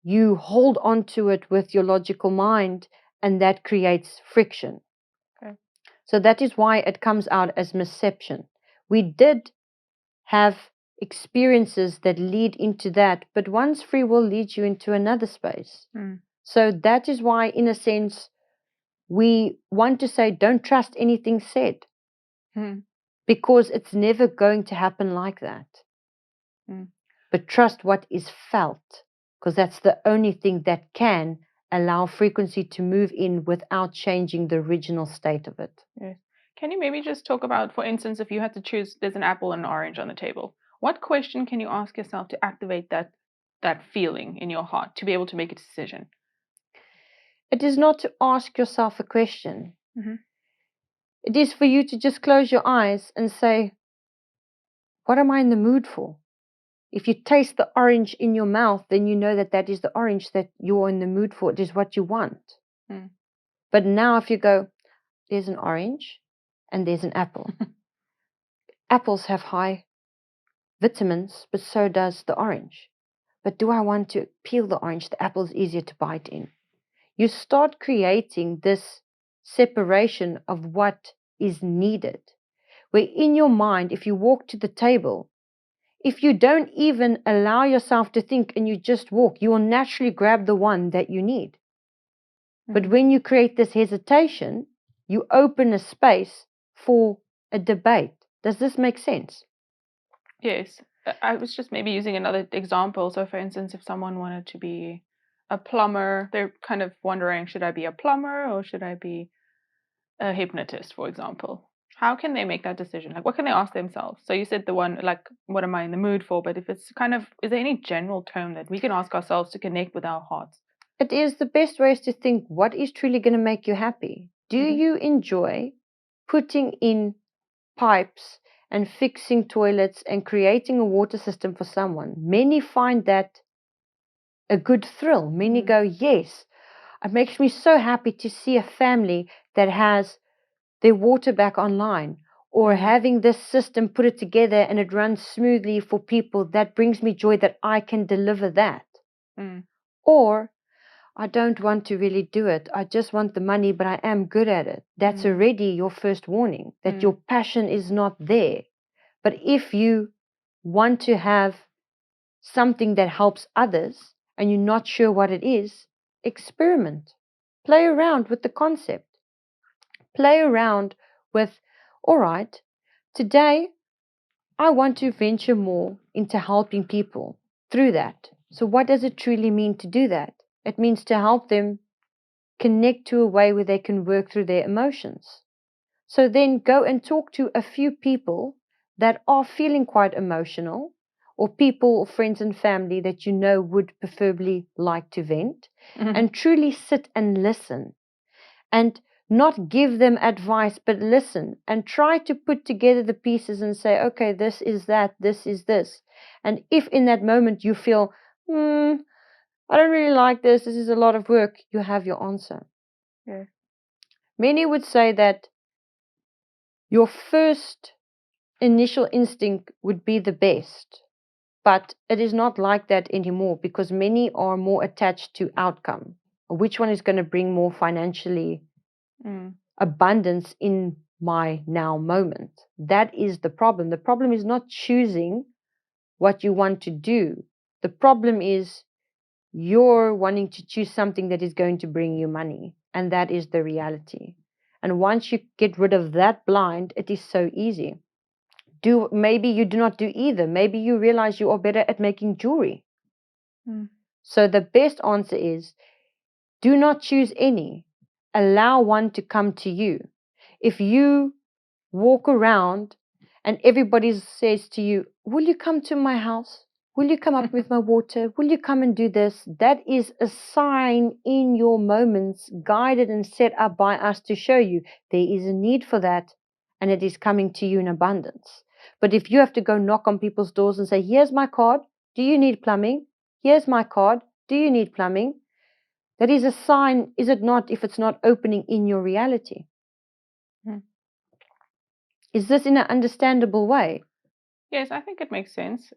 you hold on to it with your logical mind, and that creates friction. Okay. So that is why it comes out as misception. We did have experiences that lead into that, but once free will leads you into another space. So that is why, in a sense, we want to say don't trust anything said, because it's never going to happen like that. But trust what is felt, because that's the only thing that can allow frequency to move in without changing the original state of it. Yes. Can you maybe just talk about, for instance, if you had to choose, there's an apple and an orange on the table. What question can you ask yourself to activate that feeling in your heart to be able to make a decision? It is not to ask yourself a question. It is for you to just close your eyes and say, what am I in the mood for? If you taste the orange in your mouth, then you know that that is the orange that you're in the mood for. It is what you want. But now if you go, there's an orange and there's an apple. Apples have high vitamins, but so does the orange. But do I want to peel the orange? The apple is easier to bite in. You start creating this separation of what is needed. Where in your mind, if you walk to the table, if you don't even allow yourself to think and you just walk, you will naturally grab the one that you need. But when you create this hesitation, you open a space for a debate. Does this make sense? Yes. I was just maybe using another example. So, for instance, if someone wanted to be a plumber, they're kind of wondering, should I be a plumber or should I be a hypnotist, for example? How can they make that decision? Like, what can they ask themselves? So you said the one, like, what am I in the mood for? But if it's kind of, is there any general term that we can ask ourselves to connect with our hearts? It is the best way is to think, what is truly going to make you happy? Do you enjoy putting in pipes and fixing toilets and creating a water system for someone? Many find that a good thrill. Many go, yes, it makes me so happy to see a family that has their water back online, or having this system put it together and it runs smoothly for people. That brings me joy that I can deliver that. Or I don't want to really do it. I just want the money, but I am good at it. That's already your first warning that your passion is not there. But if you want to have something that helps others and you're not sure what it is, experiment. Play around with the concept. Play around with, all right, today I want to venture more into helping people through that. So what does it truly mean to do that? It means to help them connect to a way where they can work through their emotions. So then go and talk to a few people that are feeling quite emotional, or people or friends and family that you know would preferably like to vent, and truly sit and listen, and not give them advice, but listen and try to put together the pieces and say, okay, this is that, this is this. And if in that moment you feel, I don't really like this is a lot of work, you have your answer. Yes. Many would say that your first initial instinct would be the best, but it is not like that anymore, because many are more attached to outcome. Which one is going to bring more financially abundance in my now moment? That is the problem. The problem is not choosing what you want to do. The problem is you're wanting to choose something that is going to bring you money, and that is the reality. And once you get rid of that blind, it is so easy. Maybe you do not do either. Maybe you realize you are better at making jewelry. So the best answer is, do not choose any. Allow one to come to you. If you walk around and everybody says to you, will you come to my house? Will you come up with my water? Will you come and do this? That is a sign in your moments, guided and set up by us to show you there is a need for that, and it is coming to you in abundance. But if you have to go knock on people's doors and say, here's my card, do you need plumbing? Here's my card, do you need plumbing? That is a sign, is it not, if it's not opening in your reality? Is this in an understandable way? Yes, I think it makes sense.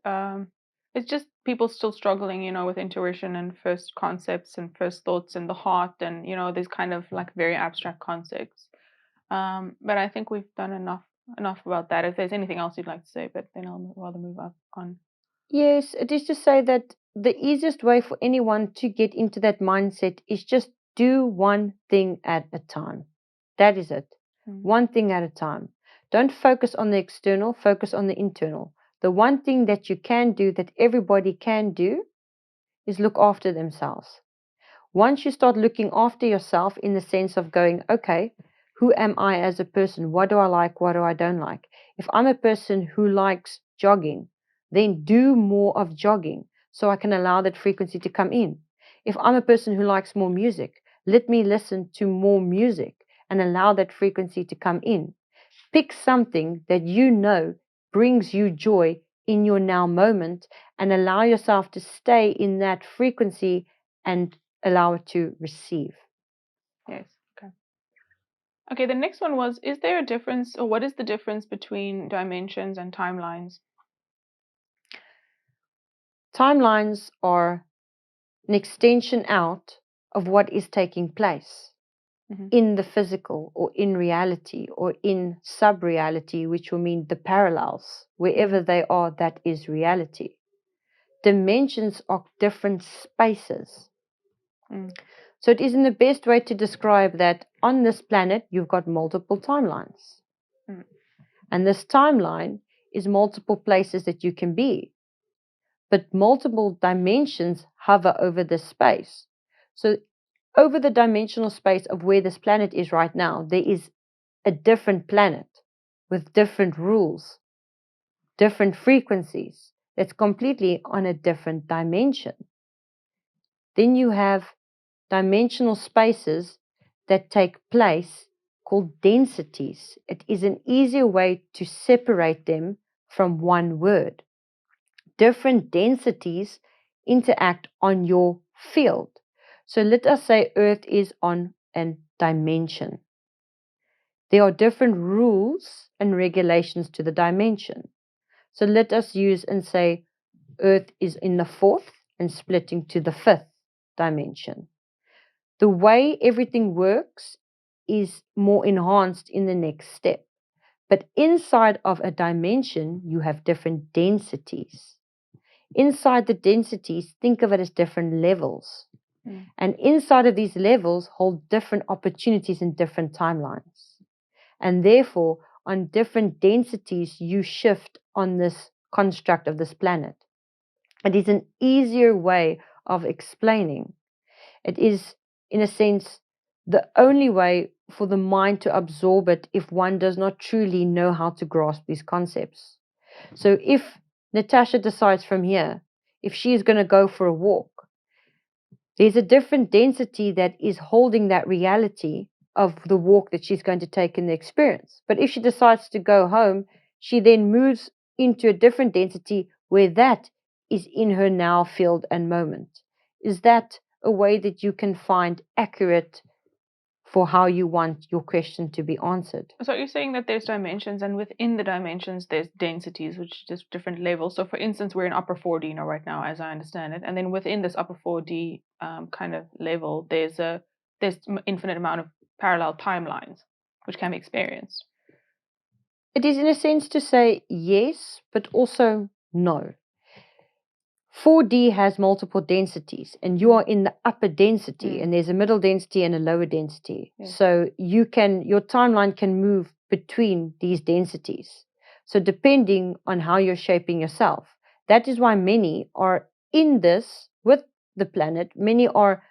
It's just people still struggling, with intuition and first concepts and first thoughts in the heart, and these kind of like very abstract concepts. But I think we've done enough about that. If there's anything else you'd like to say, but then I'll rather move up on. Yes, it is to say that the easiest way for anyone to get into that mindset is just do one thing at a time. That is it. One thing at a time. Don't focus on the external, focus on the internal. The one thing that you can do, that everybody can do, is look after themselves. Once you start looking after yourself in the sense of going, okay, who am I as a person? What do I like? What do I don't like? If I'm a person who likes jogging, then do more of jogging so I can allow that frequency to come in. If I'm a person who likes more music, let me listen to more music and allow that frequency to come in. Pick something that you know brings you joy in your now moment, and allow yourself to stay in that frequency and allow it to receive. Yes. Okay. Okay, the next one was, is there a difference, or what is the difference between dimensions and timelines? Timelines are an extension out of what is taking place in the physical, or in reality, or in sub-reality, which will mean the parallels. Wherever they are, that is reality. Dimensions are different spaces. So it is in the best way to describe that on this planet, you've got multiple timelines. And this timeline is multiple places that you can be. But multiple dimensions hover over this space. So over the dimensional space of where this planet is right now, there is a different planet with different rules, different frequencies, that's completely on a different dimension. Then you have dimensional spaces that take place called densities. It is an easier way to separate them from one word. Different densities interact on your field. So let us say Earth is on a dimension. There are different rules and regulations to the dimension. So let us use and say Earth is in the fourth and splitting to the fifth dimension. The way everything works is more enhanced in the next step. But inside of a dimension, you have different densities. Inside the densities, think of it as different levels. And inside of these levels hold different opportunities in different timelines. And therefore, on different densities you shift on this construct of this planet. It is an easier way of explaining. It is, in a sense, the only way for the mind to absorb it if one does not truly know how to grasp these concepts. So if Natasha decides from here, if she is going to go for a walk, there's a different density that is holding that reality of the walk that she's going to take in the experience. But if she decides to go home, she then moves into a different density where that is in her now field and moment. Is that a way that you can find accurate for how you want your question to be answered? So you're saying that there's dimensions, and within the dimensions there's densities, which is just different levels. So for instance, we're in upper 4D right now, as I understand it, and then within this upper 4D kind of level, there's infinite amount of parallel timelines which can be experienced. It is in a sense to say yes, but also no. 4D has multiple densities, and you are in the upper density, and there's a middle density and a lower density. So your timeline can move between these densities. So depending on how you're shaping yourself, that is why many are in this with the planet. Many are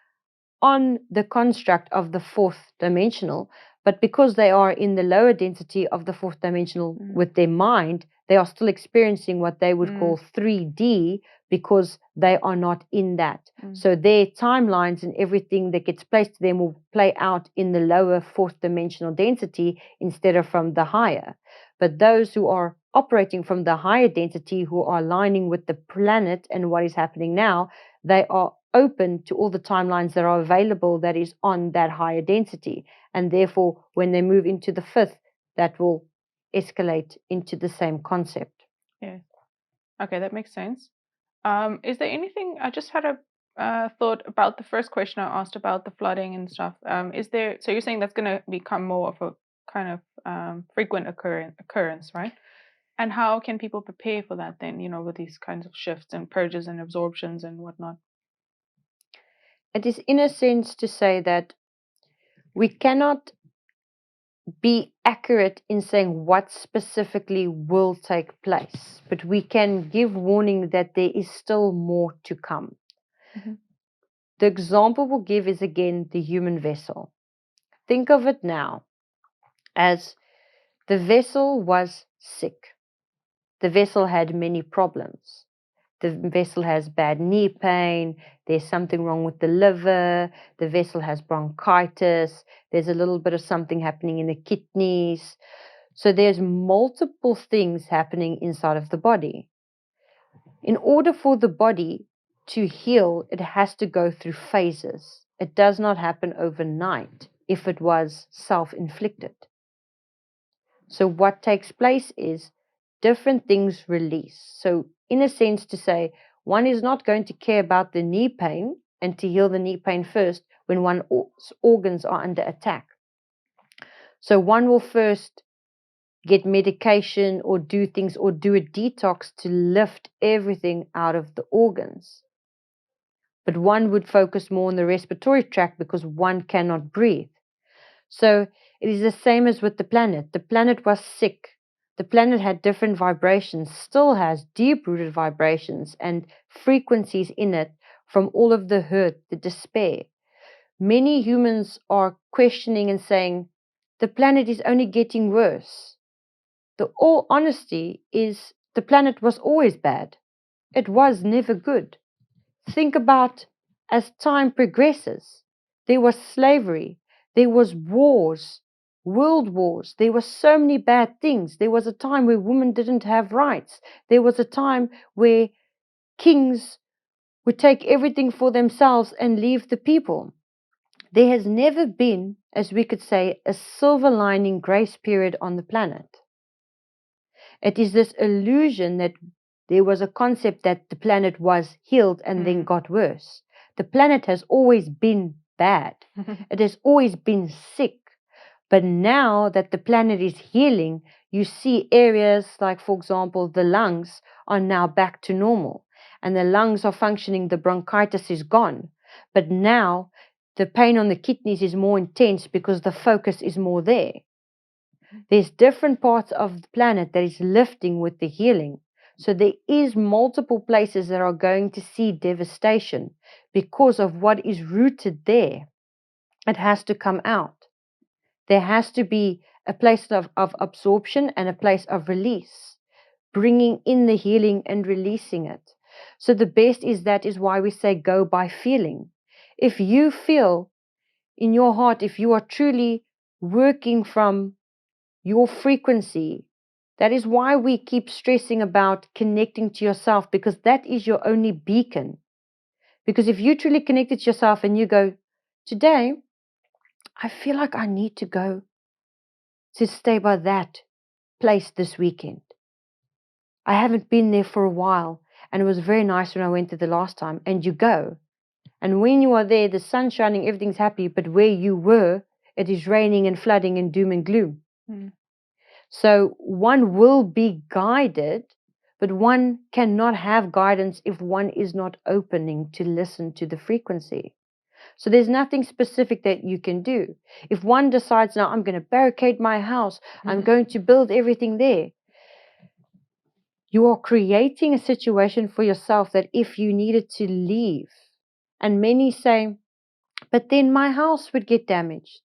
on the construct of the fourth dimensional, but because they are in the lower density of the fourth dimensional with their mind, they are still experiencing what they would call 3D because they are not in that. So their timelines and everything that gets placed to them will play out in the lower fourth dimensional density instead of from the higher. But those who are operating from the higher density, who are aligning with the planet and what is happening now, they are open to all the timelines that are available that is on that higher density. And therefore, when they move into the fifth, that will escalate into the same concept. Yeah. Okay, that makes sense. Is there anything, I just had a thought about the first question I asked about the flooding and stuff. So you're saying that's going to become more of a kind of frequent occurrence, right? And how can people prepare for that then, with these kinds of shifts and purges and absorptions and whatnot? It is in a sense to say that we cannot be accurate in saying what specifically will take place, but we can give warning that there is still more to come. The example we'll give is again the human vessel. Think of it now as the vessel was sick. The vessel had many problems. The vessel has bad knee pain, there's something wrong with the liver, the vessel has bronchitis, there's a little bit of something happening in the kidneys. So there's multiple things happening inside of the body. In order for the body to heal, it has to go through phases. It does not happen overnight if it was self-inflicted. So what takes place is different things release. So in a sense to say, one is not going to care about the knee pain and to heal the knee pain first when one's organs are under attack. So one will first get medication or do things or do a detox to lift everything out of the organs. But one would focus more on the respiratory tract because one cannot breathe. So it is the same as with the planet. The planet was sick. The planet had different vibrations, still has deep-rooted vibrations and frequencies in it from all of the hurt, the despair. Many humans are questioning and saying, the planet is only getting worse. The all honesty is the planet was always bad. It was never good. Think about as time progresses, there was slavery, there was wars, world wars. There were so many bad things. There was a time where women didn't have rights. There was a time where kings would take everything for themselves and leave the people. There has never been, as we could say, a silver lining grace period on the planet. It is this illusion that there was a concept that the planet was healed and then got worse. The planet has always been bad. It has always been sick. But now that the planet is healing, you see areas like, for example, the lungs are now back to normal. And the lungs are functioning, the bronchitis is gone. But now the pain on the kidneys is more intense because the focus is more there. There's different parts of the planet that is lifting with the healing. So there is multiple places that are going to see devastation because of what is rooted there. It has to come out. There has to be a place of absorption and a place of release, bringing in the healing and releasing it. So the best is why we say go by feeling. If you feel in your heart, if you are truly working from your frequency, that is why we keep stressing about connecting to yourself, because that is your only beacon. Because if you truly connected to yourself and you go, today, I feel like I need to go to stay by that place this weekend. I haven't been there for a while, and it was very nice when I went there the last time. And you go, and when you are there, the sun's shining, everything's happy, but where you were, it is raining and flooding and doom and gloom. So one will be guided, but one cannot have guidance if one is not opening to listen to the frequency. So there's nothing specific that you can do. If one decides, now I'm going to barricade my house, I'm going to build everything there, you are creating a situation for yourself that if you needed to leave, and many say, but then my house would get damaged.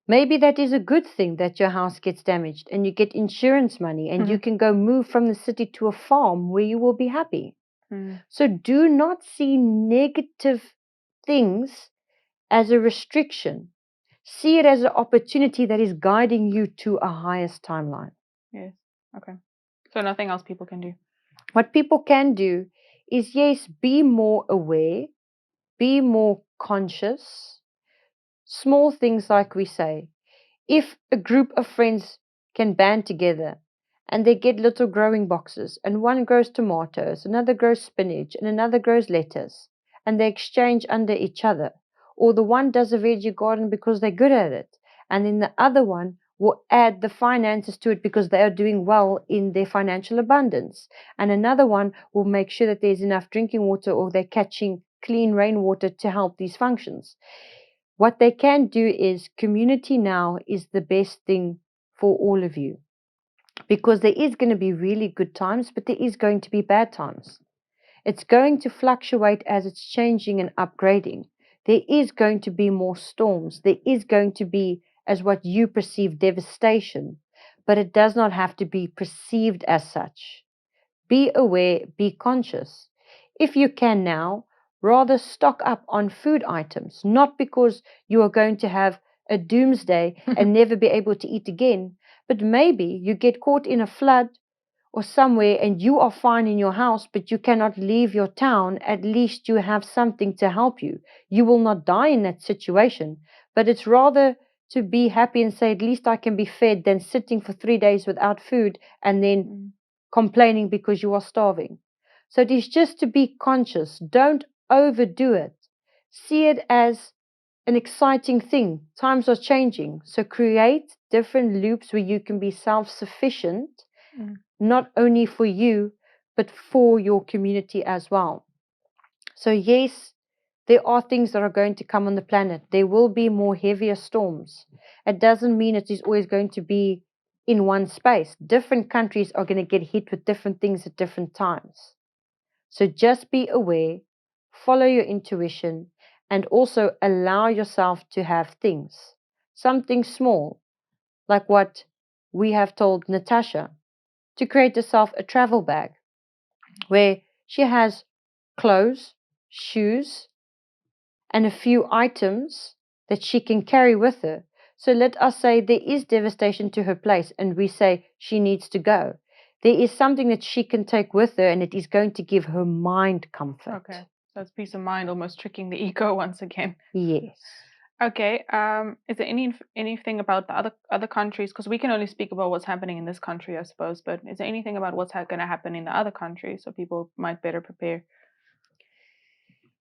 Maybe that is a good thing that your house gets damaged and you get insurance money and you can go move from the city to a farm where you will be happy. So do not see negative things as a restriction. See it as an opportunity that is guiding you to a highest timeline. Yes. Okay. So nothing else people can do. What people can do is, yes, be more aware, be more conscious. Small things like we say. If a group of friends can band together and they get little growing boxes, and one grows tomatoes, another grows spinach, and another grows lettuce, and they exchange under each other, or the one does a veggie garden because they're good at it, and then the other one will add the finances to it because they are doing well in their financial abundance, and another one will make sure that there's enough drinking water or they're catching clean rainwater to help these functions. What they can do is, community now is the best thing for all of you, because there is going to be really good times, but there is going to be bad times. It's going to fluctuate as it's changing and upgrading. There is going to be more storms. There is going to be, as what you perceive, devastation, but it does not have to be perceived as such. Be aware, be conscious. If you can now, rather stock up on food items, not because you are going to have a doomsday and never be able to eat again, but maybe you get caught in a flood or somewhere and you are fine in your house, but you cannot leave your town. At least you have something to help you. You will not die in that situation, but it's rather to be happy and say, at least I can be fed, than sitting for 3 days without food and then complaining because you are starving. So it is just to be conscious. Don't overdo it. See it as an exciting thing. Times are changing. So create different loops where you can be self-sufficient, not only for you, but for your community as well. So yes, there are things that are going to come on the planet. There will be more heavier storms. It doesn't mean it is always going to be in one space. Different countries are going to get hit with different things at different times. So just be aware, follow your intuition, and also allow yourself to have things. Something small, like what we have told Natasha, to create herself a travel bag where she has clothes, shoes, and a few items that she can carry with her. So let us say there is devastation to her place and we say she needs to go. There is something that she can take with her and it is going to give her mind comfort. Okay. So it's peace of mind, almost tricking the ego once again. Yes. Okay. Is there anything about the other countries? Because we can only speak about what's happening in this country, I suppose. But is there anything about what's going to happen in the other countries so people might better prepare?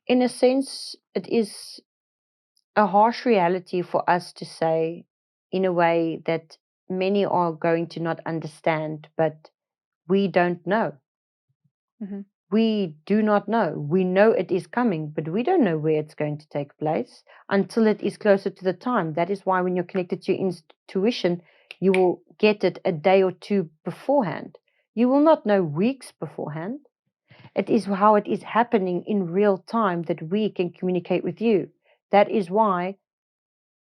In a sense, it is a harsh reality for us to say, in a way that many are going to not understand, but we don't know. We do not know. We know it is coming, but we don't know where it's going to take place until it is closer to the time. That is why when you're connected to your intuition, You will get it a day or two beforehand. You will not know weeks beforehand. It is how it is happening in real time that we can communicate with you. That is why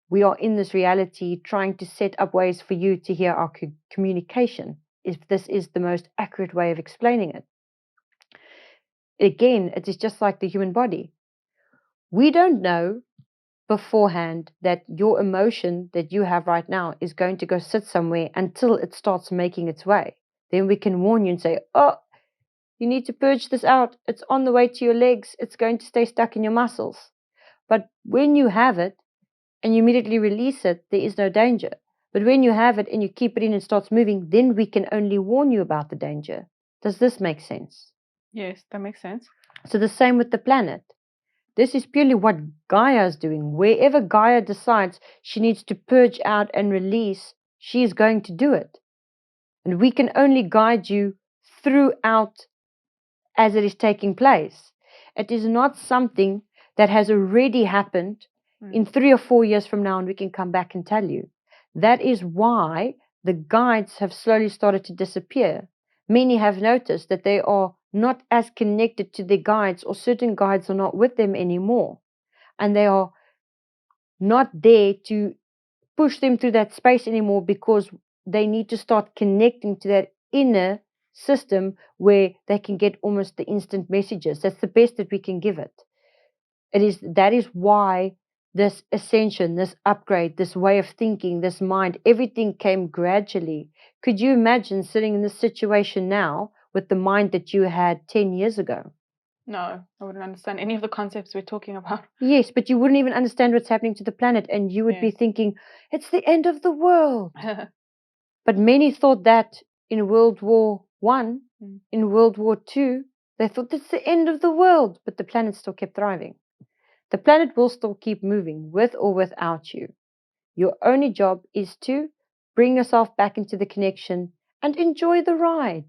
we are in this reality trying to set up ways for you to hear our communication, if this is the most accurate way of explaining it. Again, it is just like the human body. We don't know beforehand that your emotion that you have right now is going to go sit somewhere until it starts making its way. Then we can warn you and say, oh, you need to purge this out. It's on the way to your legs. It's going to stay stuck in your muscles. But when you have it and you immediately release it, there is no danger. But when you have it and you keep it in and it starts moving, then we can only warn you about the danger. Does this make sense? Yes, that makes sense. So the same with the planet. This is purely what Gaia is doing. Wherever Gaia decides she needs to purge out and release, she is going to do it. And we can only guide you throughout as it is taking place. It is not something that has already happened in 3 or 4 years from now and we can come back and tell you. That is why the guides have slowly started to disappear. Many have noticed that they are not as connected to their guides, or certain guides are not with them anymore. And they are not there to push them through that space anymore because they need to start connecting to that inner system where they can get almost the instant messages. That's the best that we can give it. That is why this ascension, this upgrade, this way of thinking, this mind, everything came gradually. Could you imagine sitting in this situation now with the mind that you had 10 years ago? No, I wouldn't understand any of the concepts we're talking about. Yes, but you wouldn't even understand what's happening to the planet, and you would be thinking, it's the end of the world. But many thought that in World War I, in World War II, they thought it's the end of the world, but the planet still kept thriving. The planet will still keep moving with or without you. Your only job is to bring yourself back into the connection and enjoy the ride.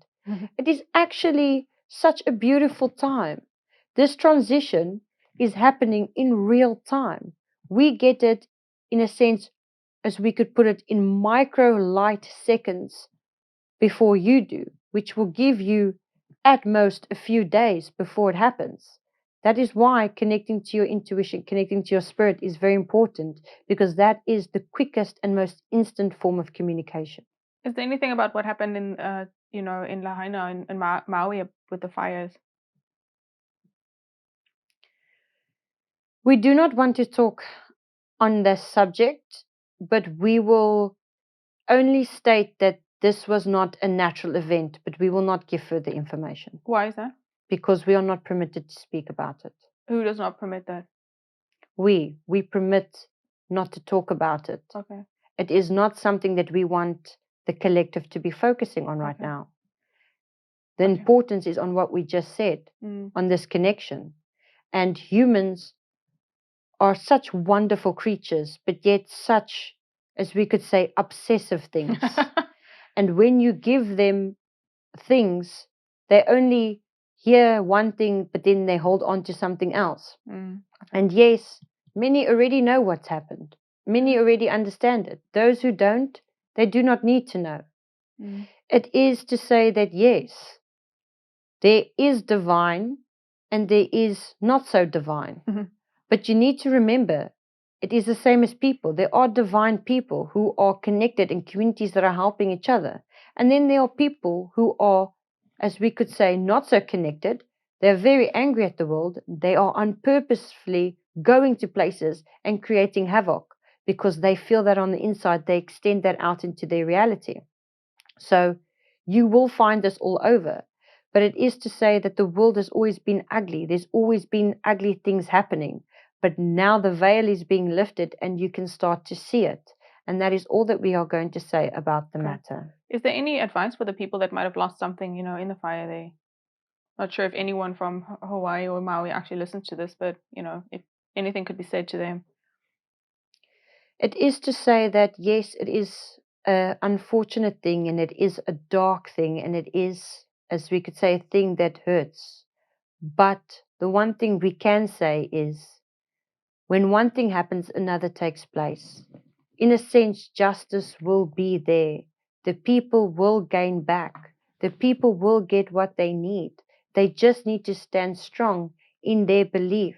It is actually such a beautiful time. This transition is happening in real time. We get it, in a sense, as we could put it, in micro light seconds before you do, which will give you at most a few days before it happens. That is why connecting to your intuition, connecting to your spirit is very important, because that is the quickest and most instant form of communication. Is there anything about what happened in Lahaina and Maui with the fires? We do not want to talk on this subject, but we will only state that this was not a natural event, but we will not give further information. Why is that? Because we are not permitted to speak about it. Who does not permit that? We permit not to talk about it. Okay. It is not something that we want the collective to be focusing on right now. The importance is on what we just said, on this connection. And humans are such wonderful creatures, but yet such, as we could say, obsessive things. And when you give them things, they only hear one thing, but then they hold on to something else. And yes, many already know what's happened. Many already understand it. Those who don't, they do not need to know. It is to say that yes, there is divine and there is not so divine. But you need to remember, it is the same as people. There are divine people who are connected in communities that are helping each other. And then there are people who are, as we could say, not so connected. They're very angry at the world. They are unpurposefully going to places and creating havoc because they feel that on the inside, they extend that out into their reality. So you will find this all over. But it is to say that the world has always been ugly. There's always been ugly things happening. But now the veil is being lifted and you can start to see it. And that is all that we are going to say about the matter. Is there any advice for the people that might have lost something, in the fire? They not sure if anyone from Hawaii or Maui actually listens to this, but, if anything could be said to them. It is to say that, yes, it is an unfortunate thing and it is a dark thing and it is, as we could say, a thing that hurts. But the one thing we can say is, when one thing happens, another takes place. in a sense, justice will be there. The people will gain back. The people will get what they need. They just need to stand strong in their belief,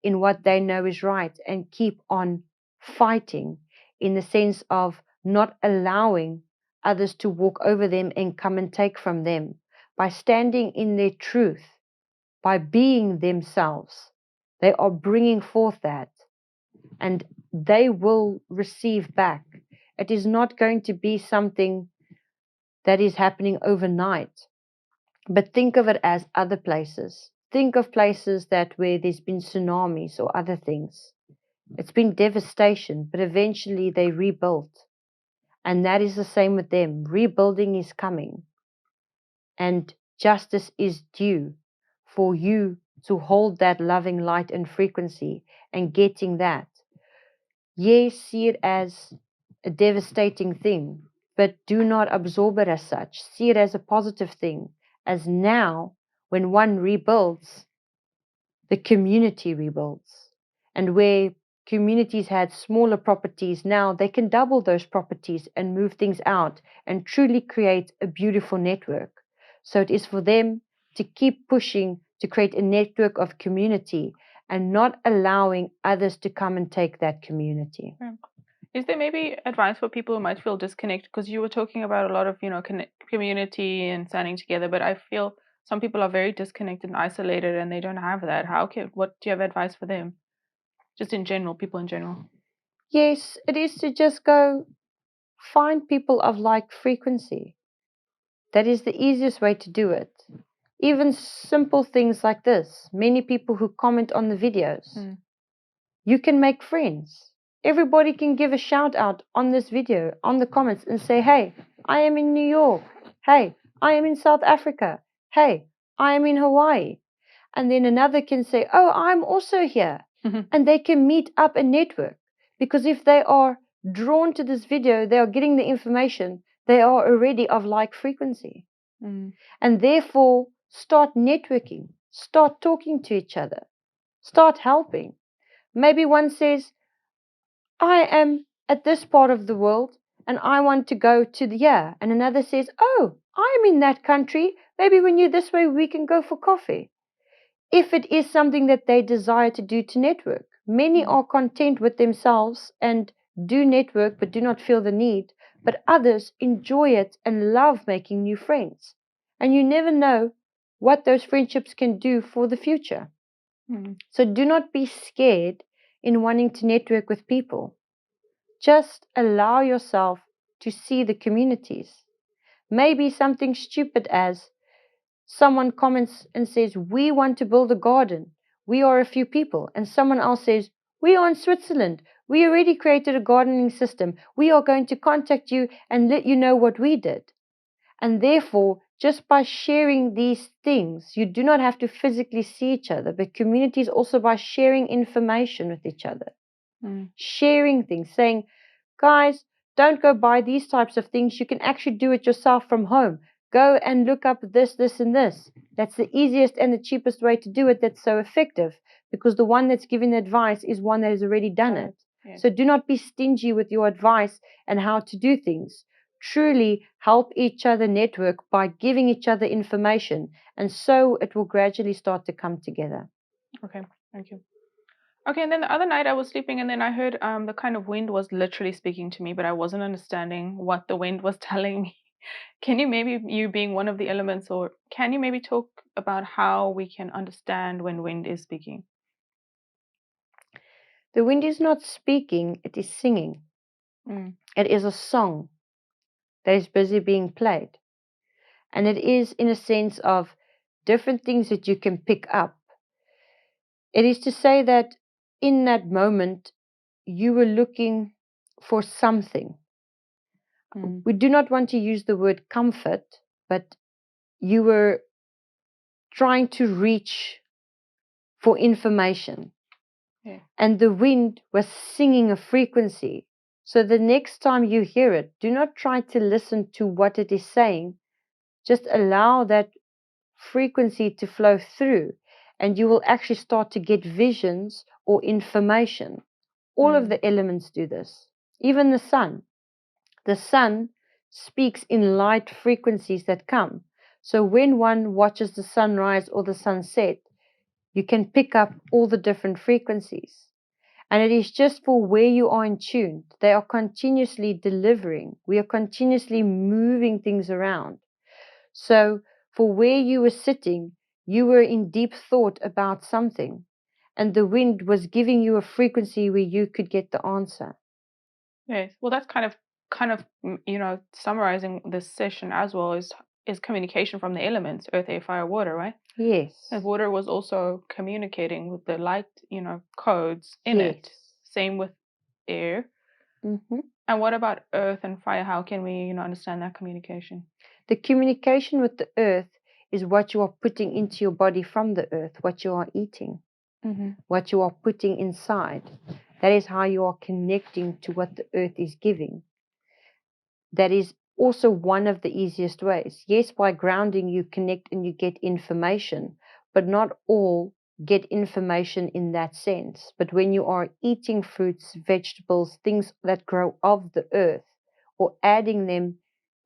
in what they know is right, and keep on fighting, in the sense of not allowing others to walk over them and come and take from them. By standing in their truth, by being themselves, they are bringing forth that, and they will receive back. It is not going to be something that is happening overnight, but think of it as other places. Think of places where there's been tsunamis or other things. It's been devastation, but eventually they rebuilt. And that is the same with them. Rebuilding is coming. And justice is due for you to hold that loving light and frequency and getting that. Yes, see it as a devastating thing, but do not absorb it as such. See it as a positive thing, as now, when one rebuilds, the community rebuilds. And where communities had smaller properties, now they can double those properties and move things out and truly create a beautiful network. So it is for them to keep pushing to create a network of community and not allowing others to come and take that community. Is there maybe advice for people who might feel disconnected? Because you were talking about a lot of, community and standing together, but I feel some people are very disconnected and isolated and they don't have that. What do you have advice for them? Just in general, people in general. Yes, it is to just go find people of like frequency. That is the easiest way to do it. Even simple things like this. Many people who comment on the videos. You can make friends. Everybody can give a shout out on this video, on the comments, and say, hey, I am in New York. Hey, I am in South Africa. Hey, I am in Hawaii. And then another can say, oh, I'm also here. And they can meet up and network. Because if they are drawn to this video, they are getting the information, they are already of like frequency. And therefore, start networking, start talking to each other, start helping. Maybe one says, I am at this part of the world and I want to go to the and another says, oh, I'm in that country. Maybe when you're this way, we can go for coffee. If it is something that they desire to do to network. Many are content with themselves and do network but do not feel the need, but others enjoy it and love making new friends. And you never know what those friendships can do for the future. So do not be scared in wanting to network with people. Just allow yourself to see the communities. Maybe something stupid as someone comments and says, we want to build a garden. We are a few people. And someone else says, we are in Switzerland. We already created a gardening system. We are going to contact you and let you know what we did. And therefore, just by sharing these things, you do not have to physically see each other, but communities also by sharing information with each other. Sharing things, saying, guys, don't go buy these types of things. You can actually do it yourself from home. Go and look up this, this, and this. That's the easiest and the cheapest way to do it. That's so effective because the one that's giving the advice is one that has already done it. Yes. So do not be stingy with your advice and how to do things. Truly help each other network by giving each other information. And so it will gradually start to come together. Okay, thank you. Okay, and then the other night I was sleeping and then I heard the kind of wind was literally speaking to me, but I wasn't understanding what the wind was telling me. Can you maybe, you being one of the elements, or can you maybe talk about how we can understand when wind is speaking? The wind is not speaking, it is singing. It is a song that is busy being played. And it is in a sense of different things that you can pick up. It is to say that in that moment, you were looking for something. We do not want to use the word comfort, but you were trying to reach for information. Yeah. And the wind was singing a frequency. So the next time you hear it, do not try to listen to what it is saying. Just allow that frequency to flow through, and you will actually start to get visions or information. All of the elements do this. Even the sun. The sun speaks in light frequencies that come. So when one watches the sunrise or the sunset, you can pick up all the different frequencies. And it is just for where you are in tune. They are continuously delivering. We are continuously moving things around. So for where you were sitting, you were in deep thought about something. And the wind was giving you a frequency where you could get the answer. Yes. Well, that's kind of summarizing this session as well is communication from the elements, earth, air, fire, water, right? Yes. And water was also communicating with the light, codes in it. Same with air. Mm-hmm. And what about earth and fire? How can we, understand that communication? The communication with the earth is what you are putting into your body from the earth, what you are eating, what you are putting inside. That is how you are connecting to what the earth is giving. That is also one of the easiest ways. Yes, by grounding, you connect and you get information, but not all get information in that sense. But when you are eating fruits, vegetables, things that grow of the earth, or adding them,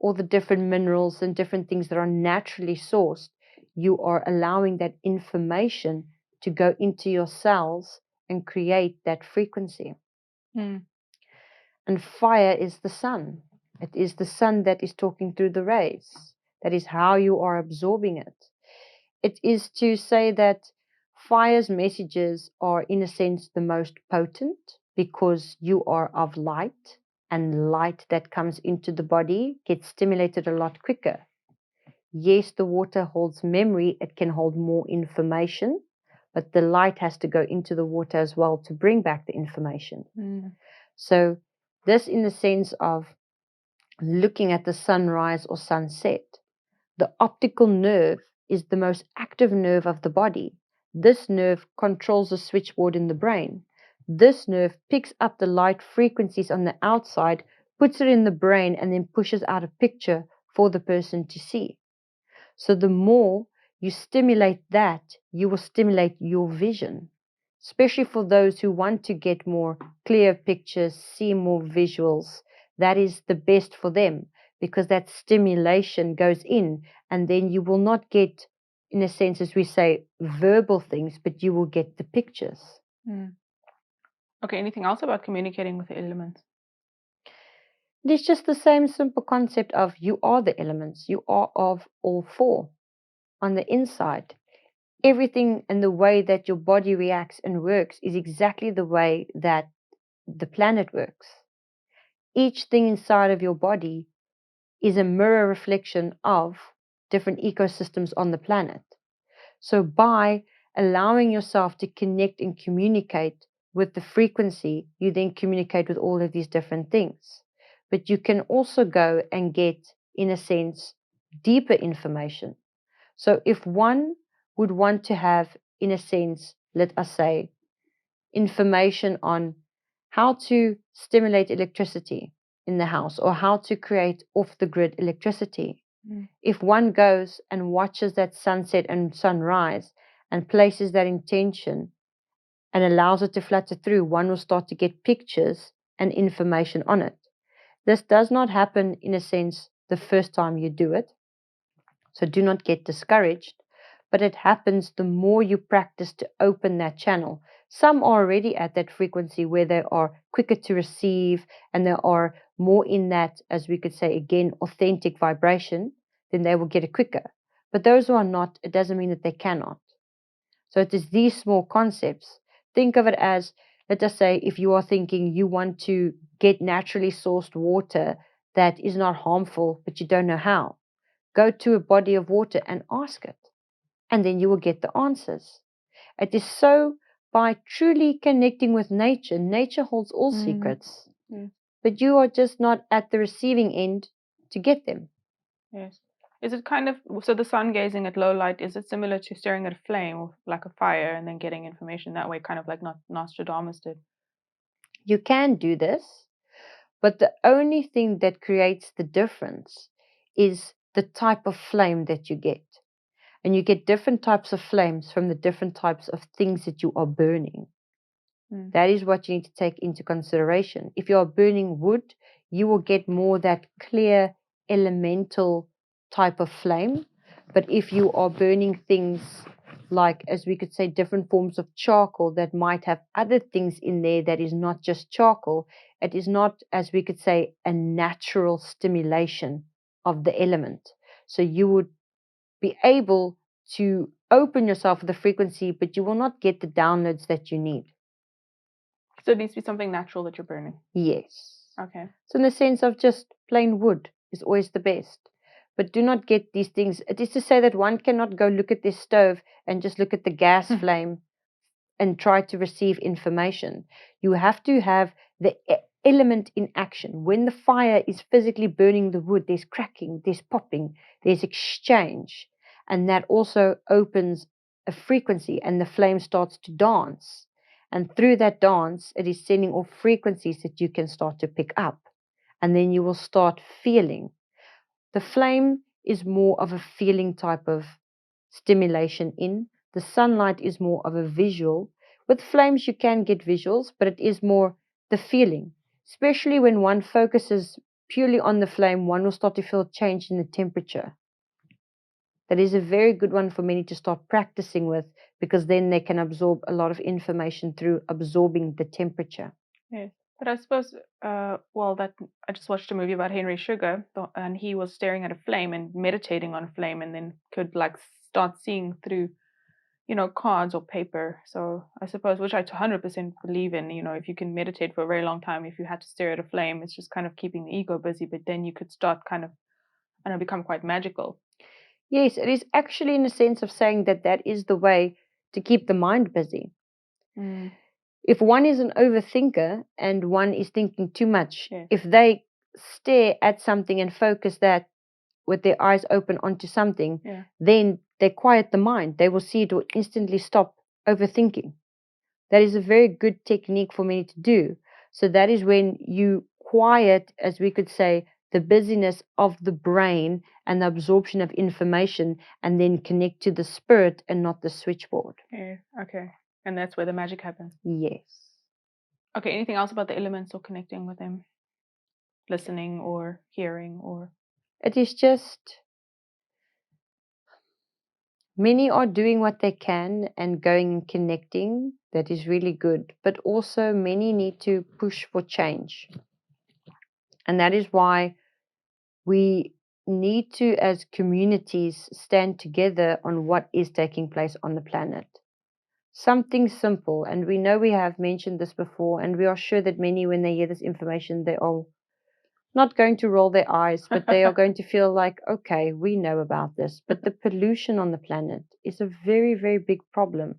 all the different minerals and different things that are naturally sourced, you are allowing that information to go into your cells and create that frequency. Mm. And fire is the sun. It is the sun that is talking through the rays. That is how you are absorbing it. It is to say that fire's messages are, in a sense, the most potent because you are of light, and light that comes into the body gets stimulated a lot quicker. Yes, the water holds memory, it can hold more information, but the light has to go into the water as well to bring back the information. So this in the sense of looking at the sunrise or sunset. The optical nerve is the most active nerve of the body. This nerve controls the switchboard in the brain. This nerve picks up the light frequencies on the outside, puts it in the brain, and then pushes out a picture for the person to see. So the more you stimulate that, you will stimulate your vision, especially for those who want to get more clear pictures, see more visuals. That is the best for them because that stimulation goes in, and then you will not get, in a sense, as we say, verbal things, but you will get the pictures. Okay, anything else about communicating with the elements? It's just the same simple concept of you are the elements, you are of all four on the inside. Everything and the way that your body reacts and works is exactly the way that the planet works. Each thing inside of your body is a mirror reflection of different ecosystems on the planet. So by allowing yourself to connect and communicate with the frequency, you then communicate with all of these different things. But you can also go and get, in a sense, deeper information. So if one would want to have, in a sense, let us say, information on how to stimulate electricity in the house or how to create off-the-grid electricity. If one goes and watches that sunset and sunrise and places that intention and allows it to flutter through, one will start to get pictures and information on it. This does not happen, in a sense, the first time you do it. So do not get discouraged, but it happens the more you practice to open that channel. Some are already at that frequency where they are quicker to receive and they are more in that, as we could say again, authentic vibration, then they will get it quicker. But those who are not, it doesn't mean that they cannot. So it is these small concepts. Think of it as, let us say, if you are thinking you want to get naturally sourced water that is not harmful, but you don't know how. Go to a body of water and ask it, and then you will get the answers. It is so by truly connecting with nature. Nature holds all secrets, but you are just not at the receiving end to get them. Yes. Is it kind of, so the sun gazing at low light, is it similar to staring at a flame or like a fire and then getting information that way, kind of like Nostradamus did? You can do this, but the only thing that creates the difference is the type of flame that you get. And you get different types of flames from the different types of things that you are burning. That is what you need to take into consideration. If you are burning wood, you will get more that clear elemental type of flame. But if you are burning things like, as we could say, different forms of charcoal that might have other things in there that is not just charcoal, it is not, as we could say, a natural stimulation of the element. So you would be able to open yourself for the frequency, but you will not get the downloads that you need. So it needs to be something natural that you're burning. Yes. Okay. So in the sense of just plain wood is always the best. But do not get these things. It is to say that one cannot go look at this stove and just look at the gas flame and try to receive information. You have to have the element in action. When the fire is physically burning the wood, there's cracking, there's popping, there's exchange. And that also opens a frequency and the flame starts to dance. And through that dance, it is sending off frequencies that you can start to pick up. And then you will start feeling. The flame is more of a feeling type of stimulation in. The sunlight is more of a visual. With flames, you can get visuals, but it is more the feeling. Especially when one focuses purely on the flame, one will start to feel a change in the temperature. That is a very good one for many to start practicing with, because then they can absorb a lot of information through absorbing the temperature. Yes. But I suppose, that I just watched a movie about Henry Sugar, and he was staring at a flame and meditating on a flame, and then could like start seeing through, cards or paper. So I suppose, which I 100% believe in, if you can meditate for a very long time, if you had to stare at a flame, it's just kind of keeping the ego busy, but then you could start kind of, become quite magical. Yes, it is actually in a sense of saying that that is the way to keep the mind busy. If one is an overthinker and one is thinking too much, if they stare at something and focus that with their eyes open onto something, then they quiet the mind. They will see it will instantly stop overthinking. That is a very good technique for many to do. So that is when you quiet, as we could say, the busyness of the brain and the absorption of information, and then connect to the spirit and not the switchboard. Yeah, okay. And that's where the magic happens. Yes. Okay, anything else about the elements or connecting with them? Listening or hearing or? It is just many are doing what they can and going and connecting. That is really good. But also many need to push for change. And that is why we need to, as communities, stand together on what is taking place on the planet. Something simple, and we know we have mentioned this before, and we are sure that many, when they hear this information, they are not going to roll their eyes, but they are going to feel like, okay, we know about this. But the pollution on the planet is a very, very big problem.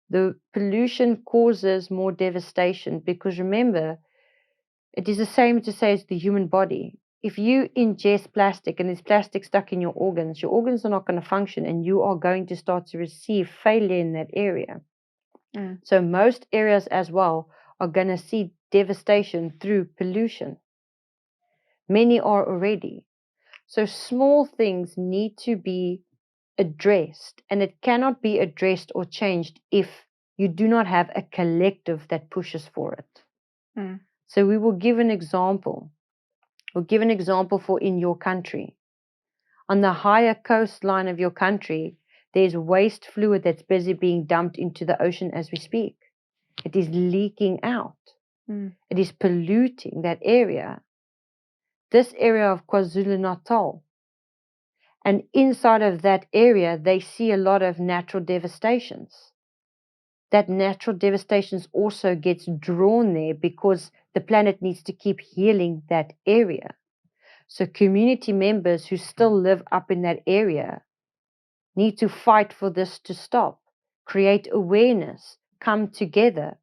The pollution causes more devastation because remember, it is the same to say as the human body. If you ingest plastic and there's plastic stuck in your organs are not going to function and you are going to start to receive failure in that area. So most areas as well are going to see devastation through pollution. Many are already. So small things need to be addressed, and it cannot be addressed or changed if you do not have a collective that pushes for it. So we will give an example. We'll give an example for in your country. On the higher coastline of your country, there's waste fluid that's busy being dumped into the ocean as we speak. It is leaking out. It is polluting that area. This area of KwaZulu-Natal. And inside of that area, they see a lot of natural devastations. That natural devastations also gets drawn there because the planet needs to keep healing that area. So community members who still live up in that area need to fight for this to stop, create awareness, come together,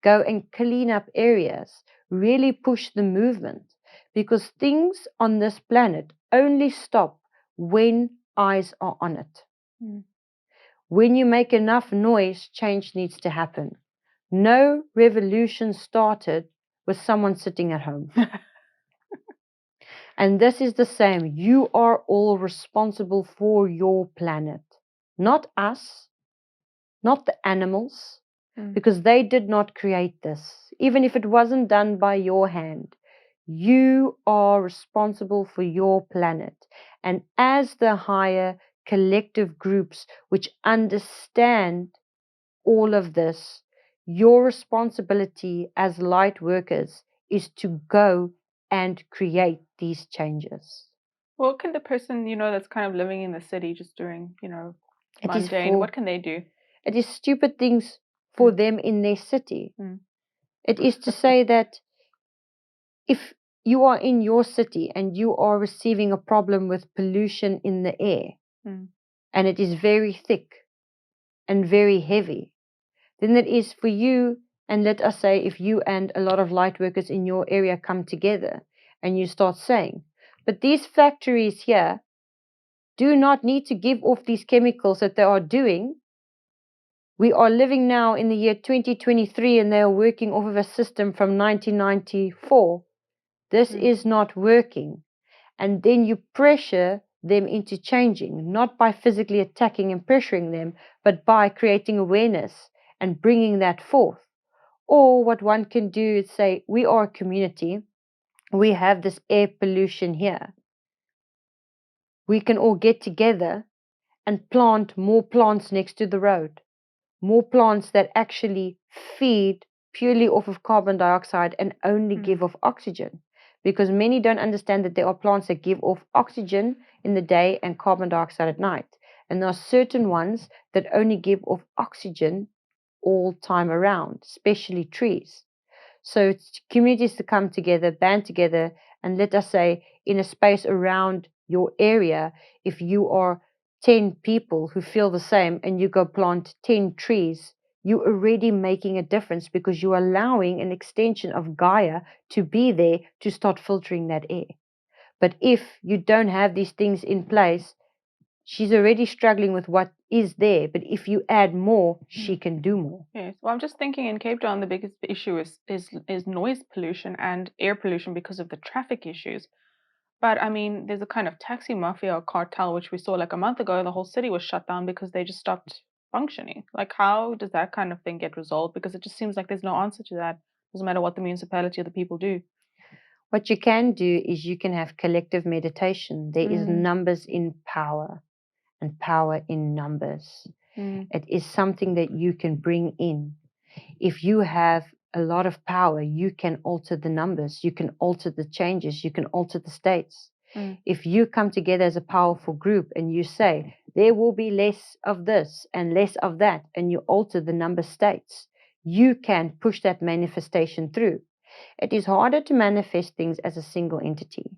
go and clean up areas, really push the movement, because things on this planet only stop when eyes are on it. When you make enough noise, change needs to happen. No revolution started with someone sitting at home. And this is the same. You are all responsible for your planet. Not us, not the animals, because they did not create this. Even if it wasn't done by your hand, you are responsible for your planet. And as the higher collective groups which understand all of this, your responsibility as light workers is to go and create these changes. What can the person, that's kind of living in the city just doing, It is mundane, what can they do? It is stupid things for them in their city. It is to say that if you are in your city and you are receiving a problem with pollution in the air, and it is very thick and very heavy, then it is for you, and let us say if you and a lot of light workers in your area come together and you start saying, but these factories here do not need to give off these chemicals that they are doing. We are living now in the year 2023 and they are working off of a system from 1994. This is not working. And then you pressure them into changing, not by physically attacking and pressuring them, but by creating awareness and bringing that forth. Or what one can do is say, we are a community. We have this air pollution here. We can all get together and plant more plants next to the road. More plants that actually feed purely off of carbon dioxide and only give off oxygen. Because many don't understand that there are plants that give off oxygen in the day and carbon dioxide at night. And there are certain ones that only give off oxygen all time around, especially trees. So it's communities to come together, band together, and let us say in a space around your area, if you are 10 people who feel the same and you go plant 10 trees, you're already making a difference because you're allowing an extension of Gaia to be there to start filtering that air. But if you don't have these things in place, she's already struggling with what is there. But if you add more, she can do more. Yes. Well, I'm just thinking in Cape Town, the biggest issue is noise pollution and air pollution because of the traffic issues. But I mean, there's a kind of taxi mafia or cartel, which we saw like a month ago. The whole city was shut down because they just stopped functioning. Like, how does that kind of thing get resolved? Because it just seems like there's no answer to that. Doesn't matter what the municipality or the people do. What you can do is you can have collective meditation. There is numbers in power and power in numbers. It is something that you can bring in. If you have a lot of power, you can alter the numbers, you can alter the changes, you can alter the states. If you come together as a powerful group and you say, there will be less of this and less of that, and you alter the number states, you can push that manifestation through. It is harder to manifest things as a single entity.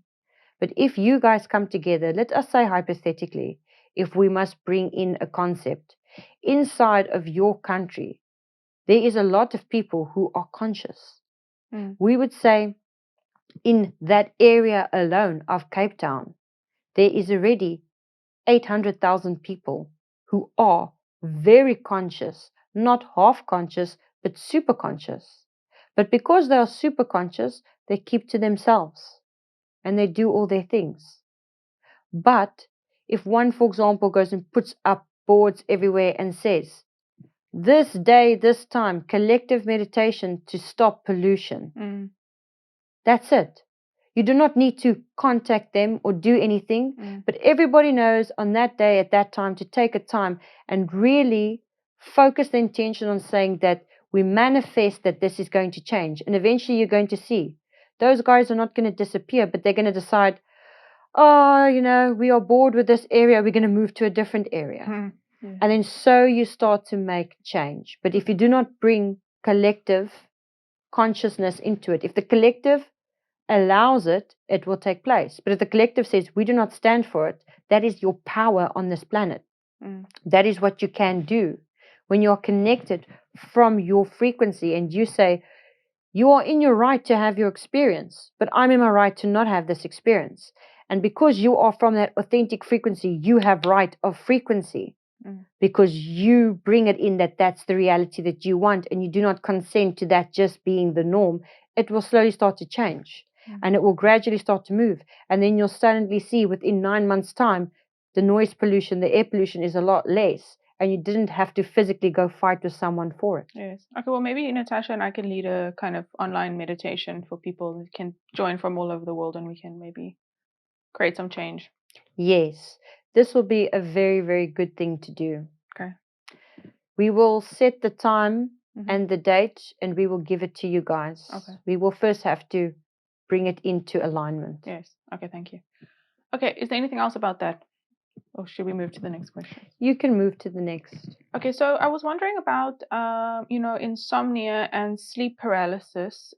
But if you guys come together, let us say hypothetically, if we must bring in a concept, inside of your country, there is a lot of people who are conscious. We would say in that area alone of Cape Town, there is already 800,000 people who are very conscious, not half conscious, but super conscious. But because they are super conscious, they keep to themselves and they do all their things. But if one, for example, goes and puts up boards everywhere and says, this day, this time, collective meditation to stop pollution. That's it. You do not need to contact them or do anything, but everybody knows on that day, at that time, to take a time and really focus the intention on saying that we manifest that this is going to change. And eventually you're going to see those guys are not going to disappear, but they're going to decide, oh, we are bored with this area. We're going to move to a different area. And then so you start to make change. But if you do not bring collective consciousness into it, if the collective allows it, it will take place. But if the collective says, we do not stand for it, that is your power on this planet. That is what you can do. When you are connected from your frequency and you say, you are in your right to have your experience, but I'm in my right to not have this experience. And because you are from that authentic frequency, you have right of frequency. Because you bring it in that that's the reality that you want and you do not consent to that just being the norm, it will slowly start to change and it will gradually start to move. And then you'll suddenly see within 9 months' time, the noise pollution, the air pollution is a lot less and you didn't have to physically go fight with someone for it. Yes. Okay, well, maybe Natasha and I can lead a kind of online meditation for people who can join from all over the world, and we can maybe create some change. Yes, this will be a very, very good thing to do. Okay. We will set the time Mhm. and the date, and we will give it to you guys. Okay. We will first have to bring it into alignment. Yes. Okay, thank you. Okay, is there anything else about that? Or should we move to the next question? You can move to the next. Okay, so I was wondering about, insomnia and sleep paralysis.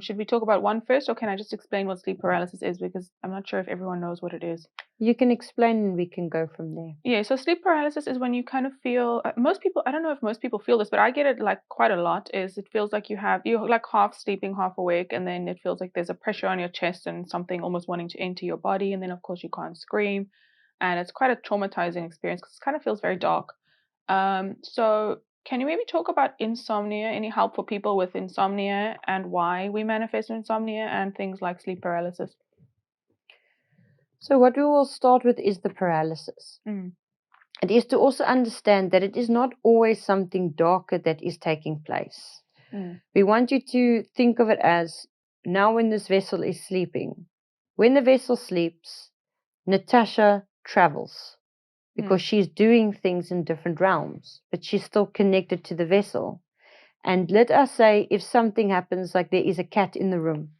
Should we talk about one first, or can I just explain what sleep paralysis is? Because I'm not sure if everyone knows what it is. You can explain and we can go from there. Yeah, so sleep paralysis is when you kind of feel, most people, I don't know if most people feel this, but I get it like quite a lot, is it feels like you're like half sleeping, half awake, and then it feels like there's a pressure on your chest and something almost wanting to enter your body, and then of course you can't scream, and it's quite a traumatizing experience because it kind of feels very dark. So can you maybe talk about insomnia, any help for people with insomnia and why we manifest insomnia and things like sleep paralysis? So, what we will start with is the paralysis. Mm. It is to also understand that it is not always something darker that is taking place. Mm. We want you to think of it as now when this vessel is sleeping. When the vessel sleeps, Natasha travels because she's doing things in different realms, but she's still connected to the vessel. And let us say if something happens, like there is a cat in the room,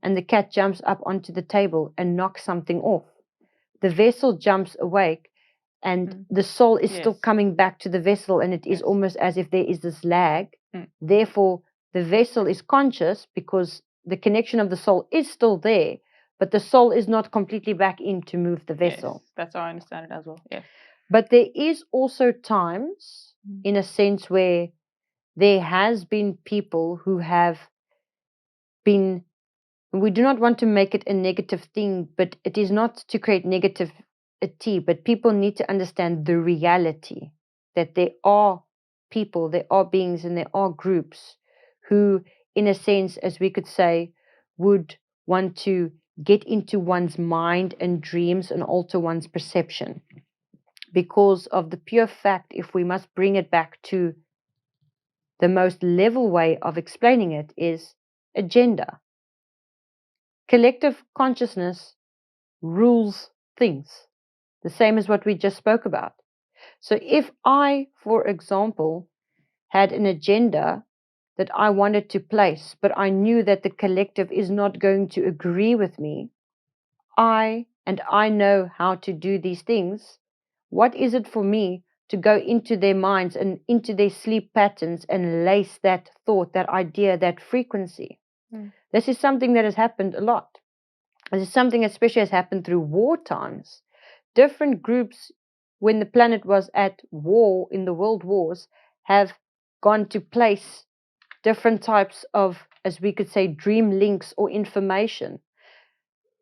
and the cat jumps up onto the table and knocks something off, the vessel jumps awake, and the soul is still Yes. coming back to the vessel, and it is Yes. almost as if there is this lag. Mm. Therefore, the vessel is conscious because the connection of the soul is still there, but the soul is not completely back in to move the vessel. Yes, that's how I understand it as well. Yes. But there is also times, in a sense, where there has been people who have been, we do not want to make it a negative thing, but it is not to create negativity, but people need to understand the reality that there are people, there are beings, and there are groups who, in a sense, as we could say, would want to get into one's mind and dreams and alter one's perception. Because of the pure fact, if we must bring it back to the most level way of explaining it, is agenda. Collective consciousness rules things, the same as what we just spoke about. So if I, for example, had an agenda that I wanted to place, but I knew that the collective is not going to agree with me, I know how to do these things. What is it for me to go into their minds and into their sleep patterns and lace that thought, that idea, that frequency? This is something that has happened a lot. This is something especially has happened through war times. Different groups, when the planet was at war in the world wars, have gone to place different types of, as we could say, dream links or information.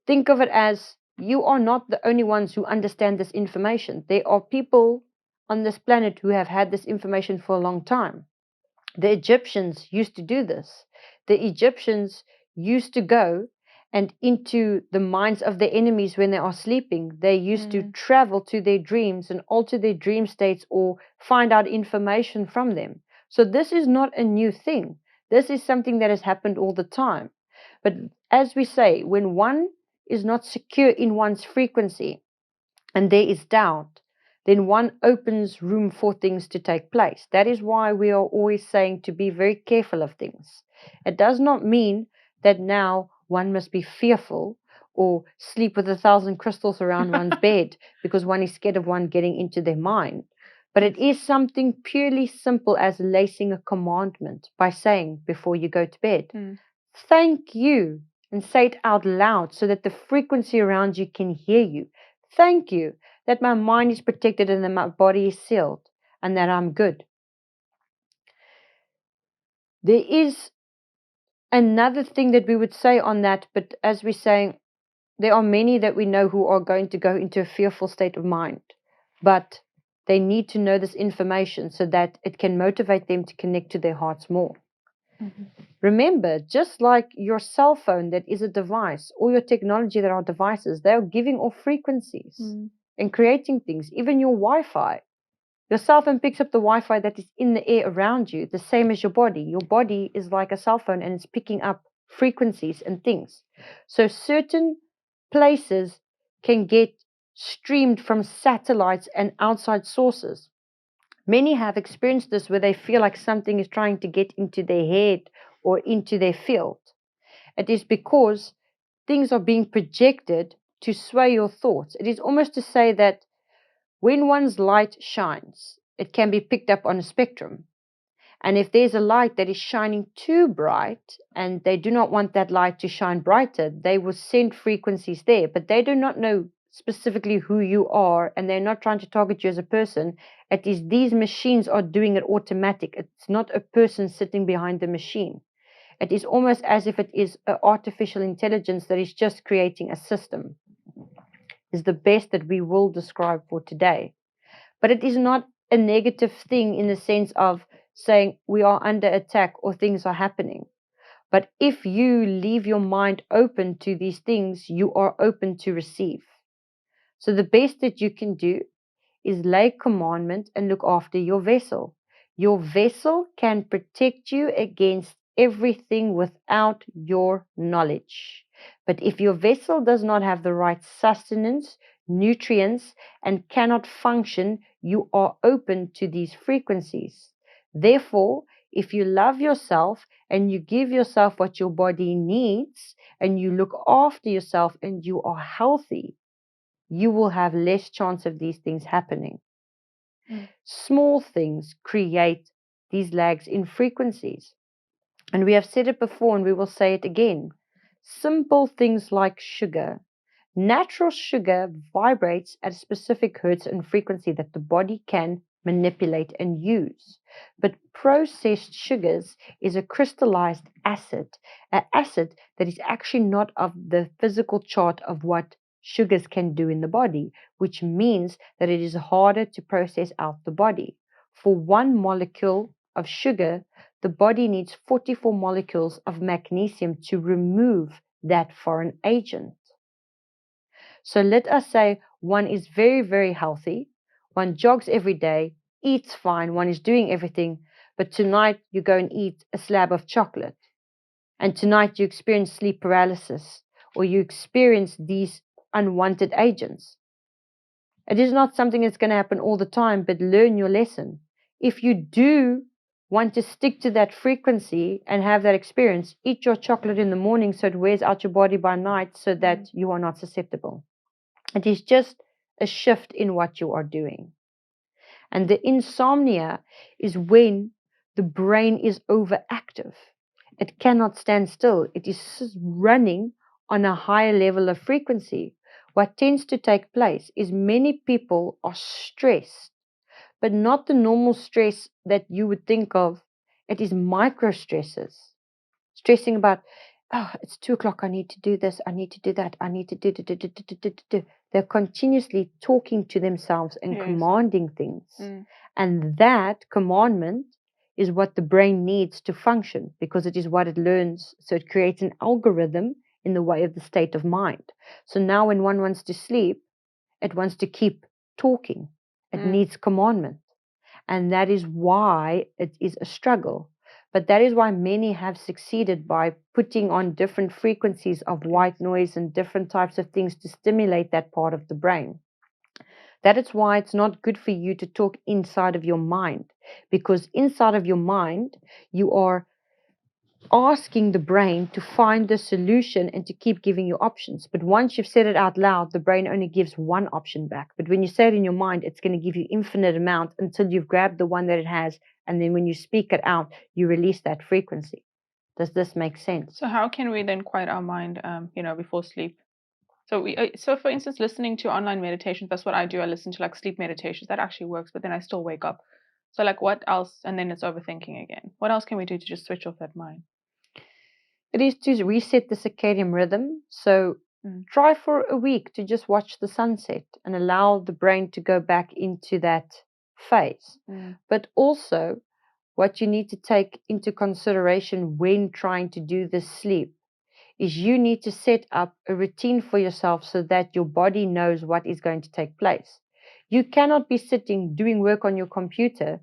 Think of it as you are not the only ones who understand this information. There are people on this planet who have had this information for a long time. The Egyptians used to do this. The Egyptians used to go and into the minds of their enemies when they are sleeping. They used to travel to their dreams and alter their dream states or find out information from them. So this is not a new thing. This is something that has happened all the time. But as we say, when one is not secure in one's frequency and there is doubt, then one opens room for things to take place. That is why we are always saying to be very careful of things. It does not mean that now one must be fearful or sleep with 1,000 crystals around one's bed because one is scared of one getting into their mind. But it is something purely simple as lacing a commandment by saying before you go to bed, thank you, and say it out loud so that the frequency around you can hear you. Thank you that my mind is protected and that my body is sealed and that I'm good. There is another thing that we would say on that, but as we're saying, there are many that we know who are going to go into a fearful state of mind, but they need to know this information so that it can motivate them to connect to their hearts more. Remember, just like your cell phone that is a device or your technology that are devices, they are giving off frequencies and creating things. Even your Wi-Fi Your cell phone picks up the Wi-Fi that is in the air around you, the same as your body. Your body is like a cell phone and it's picking up frequencies and things. So certain places can get streamed from satellites and outside sources. Many have experienced this where they feel like something is trying to get into their head or into their field. It is because things are being projected to sway your thoughts. It is almost to say that when one's light shines, it can be picked up on a spectrum. And if there's a light that is shining too bright and they do not want that light to shine brighter, they will send frequencies there. But they do not know specifically who you are and they're not trying to target you as a person. It is these machines are doing it automatic. It's not a person sitting behind the machine. It is almost as if it is an artificial intelligence that is just creating a system. Is the best that we will describe for today. But it is not a negative thing in the sense of saying we are under attack or things are happening. But if you leave your mind open to these things, you are open to receive. So the best that you can do is lay commandment and look after your vessel. Your vessel can protect you against everything without your knowledge. But if your vessel does not have the right sustenance, nutrients, and cannot function, you are open to these frequencies. Therefore, if you love yourself and you give yourself what your body needs and you look after yourself and you are healthy, you will have less chance of these things happening. Small things create these lags in frequencies. And we have said it before and we will say it again. Simple things like sugar. Natural sugar vibrates at a specific hertz and frequency that the body can manipulate and use. But processed sugars is a crystallized acid, an acid that is actually not of the physical chart of what sugars can do in the body, which means that it is harder to process out the body. For one molecule of sugar, the body needs 44 molecules of magnesium to remove that foreign agent. So let us say one is very, very healthy, one jogs every day, eats fine, one is doing everything, but tonight you go and eat a slab of chocolate. And tonight you experience sleep paralysis or you experience these unwanted agents. It is not something that's going to happen all the time, but learn your lesson. If you do want to stick to that frequency and have that experience, eat your chocolate in the morning so it wears out your body by night so that you are not susceptible. It is just a shift in what you are doing. And the insomnia is when the brain is overactive. It cannot stand still. It is running on a higher level of frequency. What tends to take place is many people are stressed, but not the normal stress that you would think of. It is micro stresses. Stressing about, oh, it's 2 o'clock, I need to do this, I need to do that, I need to do. They're continuously talking to themselves and commanding things. And that commandment is what the brain needs to function because it is what it learns. So it creates an algorithm in the way of the state of mind. So now when one wants to sleep, it wants to keep talking. It needs commandment. And that is why it is a struggle. But that is why many have succeeded by putting on different frequencies of white noise and different types of things to stimulate that part of the brain. That is why it's not good for you to talk inside of your mind, because inside of your mind, you are asking the brain to find the solution and to keep giving you options. But once you've said it out loud, the brain only gives one option back. But when you say it in your mind, it's going to give you infinite amount until you've grabbed the one that it has. And then when you speak it out, you release that frequency. Does this make sense? So how can we then quiet our mind, before sleep? So for instance, listening to online meditations, that's what I do. I listen to like sleep meditations. That actually works, but then I still wake up. So like what else? And then it's overthinking again. What else can we do to just switch off that mind? It is to reset the circadian rhythm. So try for a week to just watch the sunset and allow the brain to go back into that phase. But also, what you need to take into consideration when trying to do this sleep is you need to set up a routine for yourself so that your body knows what is going to take place. You cannot be sitting doing work on your computer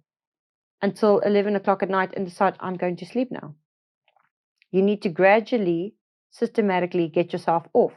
until 11 o'clock at night and decide, I'm going to sleep now. You need to gradually, systematically get yourself off.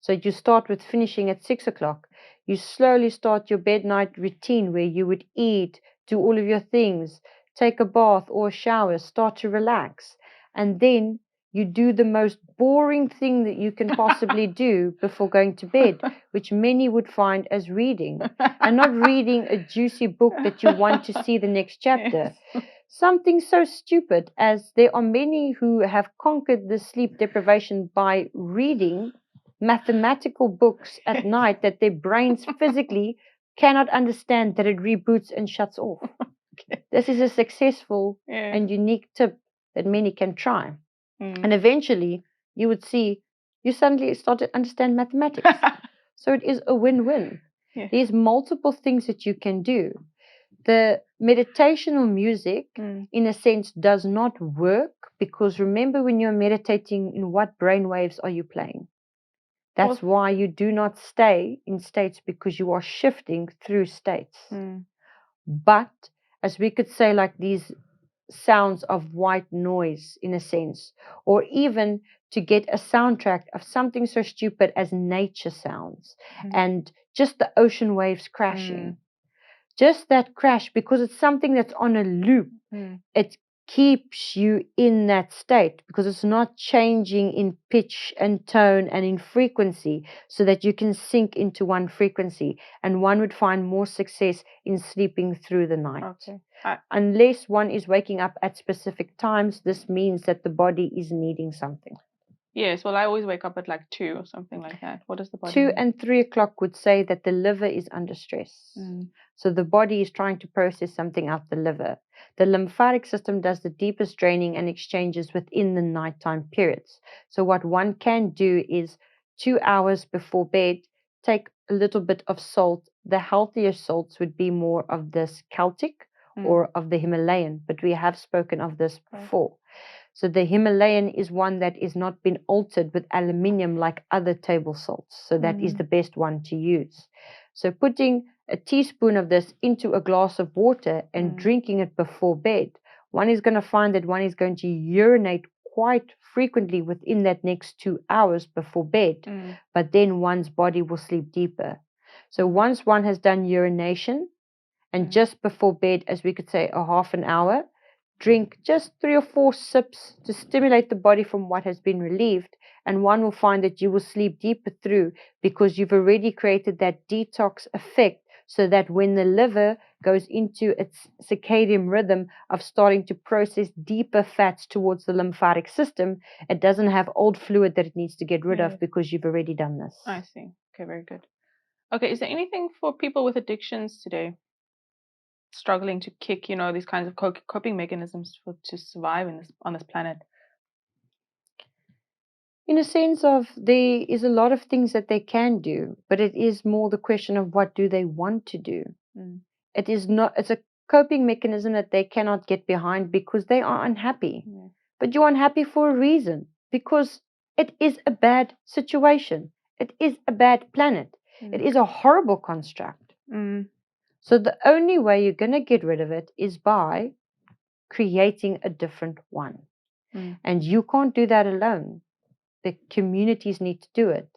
So you start with finishing at 6 o'clock. You slowly start your bed night routine where you would eat, do all of your things, take a bath or a shower, start to relax. And then you do the most boring thing that you can possibly do before going to bed, which many would find as reading. And not reading a juicy book that you want to see the next chapter. Yes. Something so stupid as there are many who have conquered the sleep deprivation by reading mathematical books at night that their brains physically cannot understand that it reboots and shuts off. Okay. This is a successful Yes. and unique tip that many can try. Mm. And eventually you would see you suddenly start to understand mathematics. So it is a win-win. Yes. There's multiple things that you can do. The meditational music, in a sense, does not work because remember when you're meditating, in what brain waves are you playing? That's why you do not stay in states, because you are shifting through states. But as we could say, like these sounds of white noise, in a sense, or even to get a soundtrack of something so stupid as nature sounds and just the ocean waves crashing. Just that crash, because it's something that's on a loop, it keeps you in that state because it's not changing in pitch and tone and in frequency so that you can sink into one frequency. And one would find more success in sleeping through the night. Okay. Unless one is waking up at specific times, this means that the body is needing something. Yes, well, I always wake up at like 2 or something like that. What does the body 2 need? and 3 o'clock would say that the liver is under stress. So the body is trying to process something out the liver. The lymphatic system does the deepest draining and exchanges within the nighttime periods. So what one can do is 2 hours before bed, take a little bit of salt. The healthier salts would be more of this Celtic or of the Himalayan, but we have spoken of this before. So the Himalayan is one that is not been altered with aluminium like other table salts. So that is the best one to use. So putting a teaspoon of this into a glass of water and drinking it before bed, one is going to find that one is going to urinate quite frequently within that next 2 hours before bed, but then one's body will sleep deeper. So once one has done urination, and just before bed, as we could say, a half an hour, drink just 3 or 4 sips to stimulate the body from what has been relieved, and one will find that you will sleep deeper through because you've already created that detox effect, so that when the liver goes into its circadian rhythm of starting to process deeper fats towards the lymphatic system, it doesn't have old fluid that it needs to get rid of because you've already done this. I see. Okay, very good. Okay, is there anything for people with addictions today? Struggling to kick, these kinds of coping mechanisms to survive on this planet? In a sense of, there is a lot of things that they can do, but it is more the question of what do they want to do. It is not, it's a coping mechanism that they cannot get behind because they are unhappy. But you're unhappy for a reason, because it is a bad situation. It is a bad planet. It is a horrible construct. So the only way you're going to get rid of it is by creating a different one. And you can't do that alone. The communities need to do it.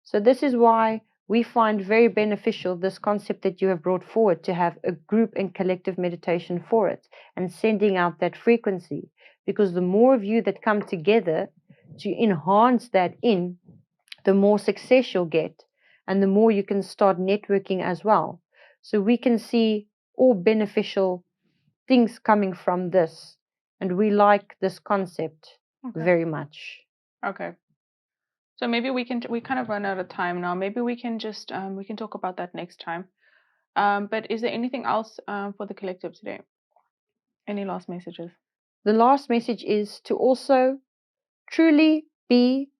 So this is why we find very beneficial this concept that you have brought forward, to have a group and collective meditation for it and sending out that frequency. Because the more of you that come together to enhance that the more success you'll get, and the more you can start networking as well. So we can see all beneficial things coming from this. And we like this concept very much. Okay. So maybe we kind of run out of time now. Maybe we can just we can talk about that next time. But is there anything else for the collective today? Any last messages? The last message is to also truly be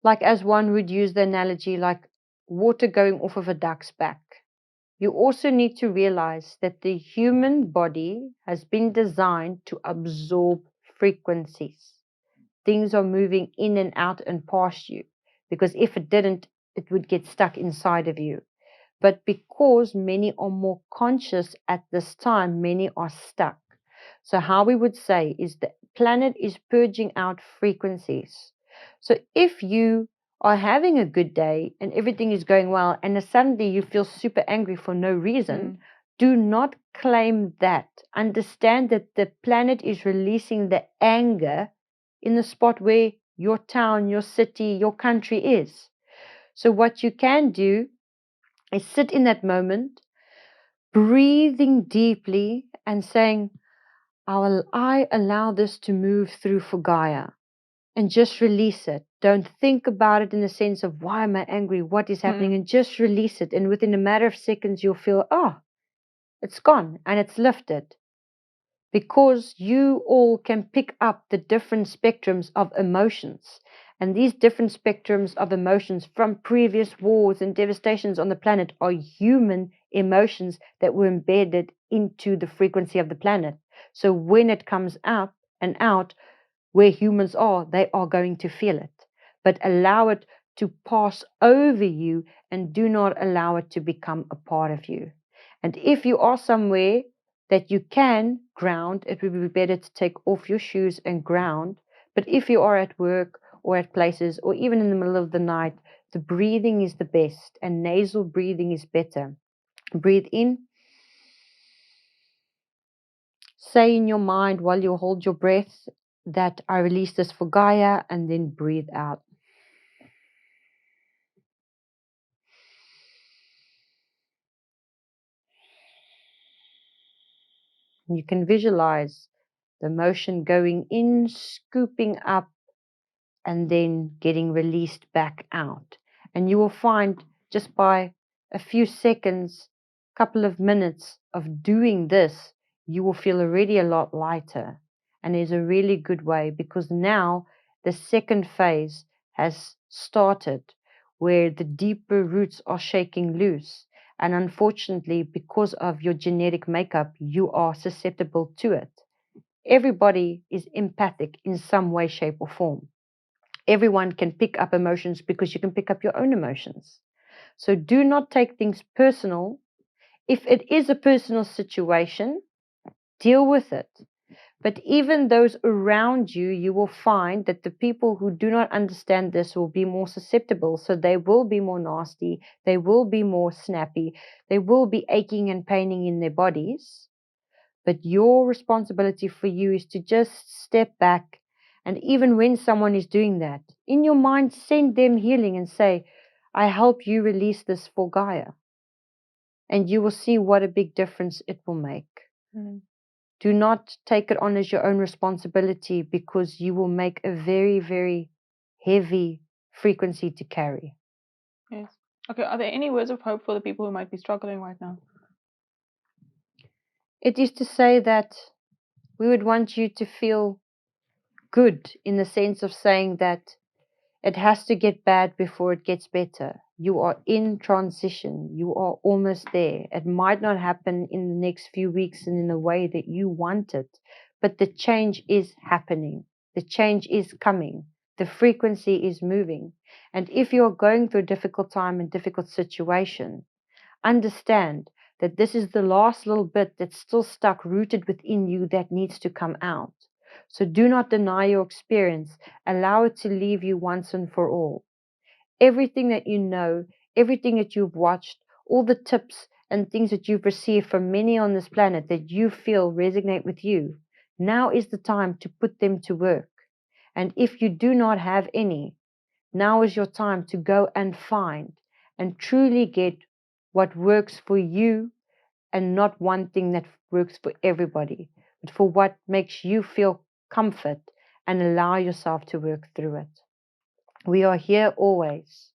like, as one would use the analogy, like water going off of a duck's back. You also need to realize that the human body has been designed to absorb frequencies. Things are moving in and out and past you, because if it didn't, it would get stuck inside of you. But because many are more conscious at this time, many are stuck. So how we would say is the planet is purging out frequencies. So if you are having a good day and everything is going well, and then suddenly you feel super angry for no reason, do not claim that. Understand that the planet is releasing the anger in the spot where your town, your city, your country is. So what you can do is sit in that moment, breathing deeply and saying, I allow this to move through for Gaia, and just release it. Don't think about it in the sense of why am I angry, what is happening, and just release it. And within a matter of seconds, you'll feel, it's gone and it's lifted. Because you all can pick up the different spectrums of emotions. And these different spectrums of emotions from previous wars and devastations on the planet are human emotions that were embedded into the frequency of the planet. So when it comes up and out where humans are, they are going to feel it. But allow it to pass over you and do not allow it to become a part of you. And if you are somewhere that you can ground, it would be better to take off your shoes and ground. But if you are at work or at places or even in the middle of the night, the breathing is the best, and nasal breathing is better. Breathe in. Say in your mind while you hold your breath that I release this for Gaia, and then breathe out. You can visualize the motion going in, scooping up, and then getting released back out. And you will find just by a few seconds, couple of minutes of doing this, you will feel already a lot lighter. And it's a really good way, because now the second phase has started where the deeper roots are shaking loose. And unfortunately, because of your genetic makeup, you are susceptible to it. Everybody is empathic in some way, shape, or form. Everyone can pick up emotions because you can pick up your own emotions. So do not take things personal. If it is a personal situation, deal with it. But even those around you, you will find that the people who do not understand this will be more susceptible. So they will be more nasty. They will be more snappy. They will be aching and paining in their bodies. But your responsibility for you is to just step back. And even when someone is doing that, in your mind, send them healing and say, I help you release this for Gaia. And you will see what a big difference it will make. Do not take it on as your own responsibility, because you will make a very, very heavy frequency to carry. Yes. Okay, are there any words of hope for the people who might be struggling right now? It is to say that we would want you to feel good, in the sense of saying that it has to get bad before it gets better. You are in transition. You are almost there. It might not happen in the next few weeks and in the way that you want it, but the change is happening. The change is coming. The frequency is moving. And if you're going through a difficult time and difficult situation, understand that this is the last little bit that's still stuck, rooted within you, that needs to come out. So do not deny your experience. Allow it to leave you once and for all. Everything that you know, everything that you've watched, all the tips and things that you've received from many on this planet that you feel resonate with you, now is the time to put them to work. And if you do not have any, now is your time to go and find and truly get what works for you, and not one thing that works for everybody, but for what makes you feel comfort, and allow yourself to work through it. We are here always.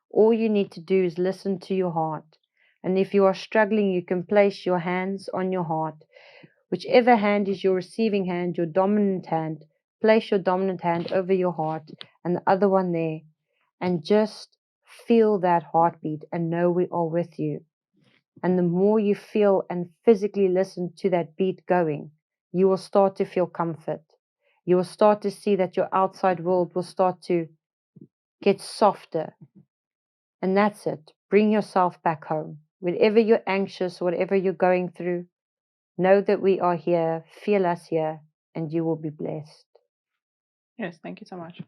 All you need to do is listen to your heart. And if you are struggling, you can place your hands on your heart. Whichever hand is your receiving hand, your dominant hand, place your dominant hand over your heart and the other one there, and just feel that heartbeat and know we are with you. And the more you feel and physically listen to that beat going, you will start to feel comfort. You will start to see that your outside world will start to get softer. And that's it. Bring yourself back home. Whenever you're anxious, whatever you're going through, know that we are here, feel us here, and you will be blessed. Yes, thank you so much.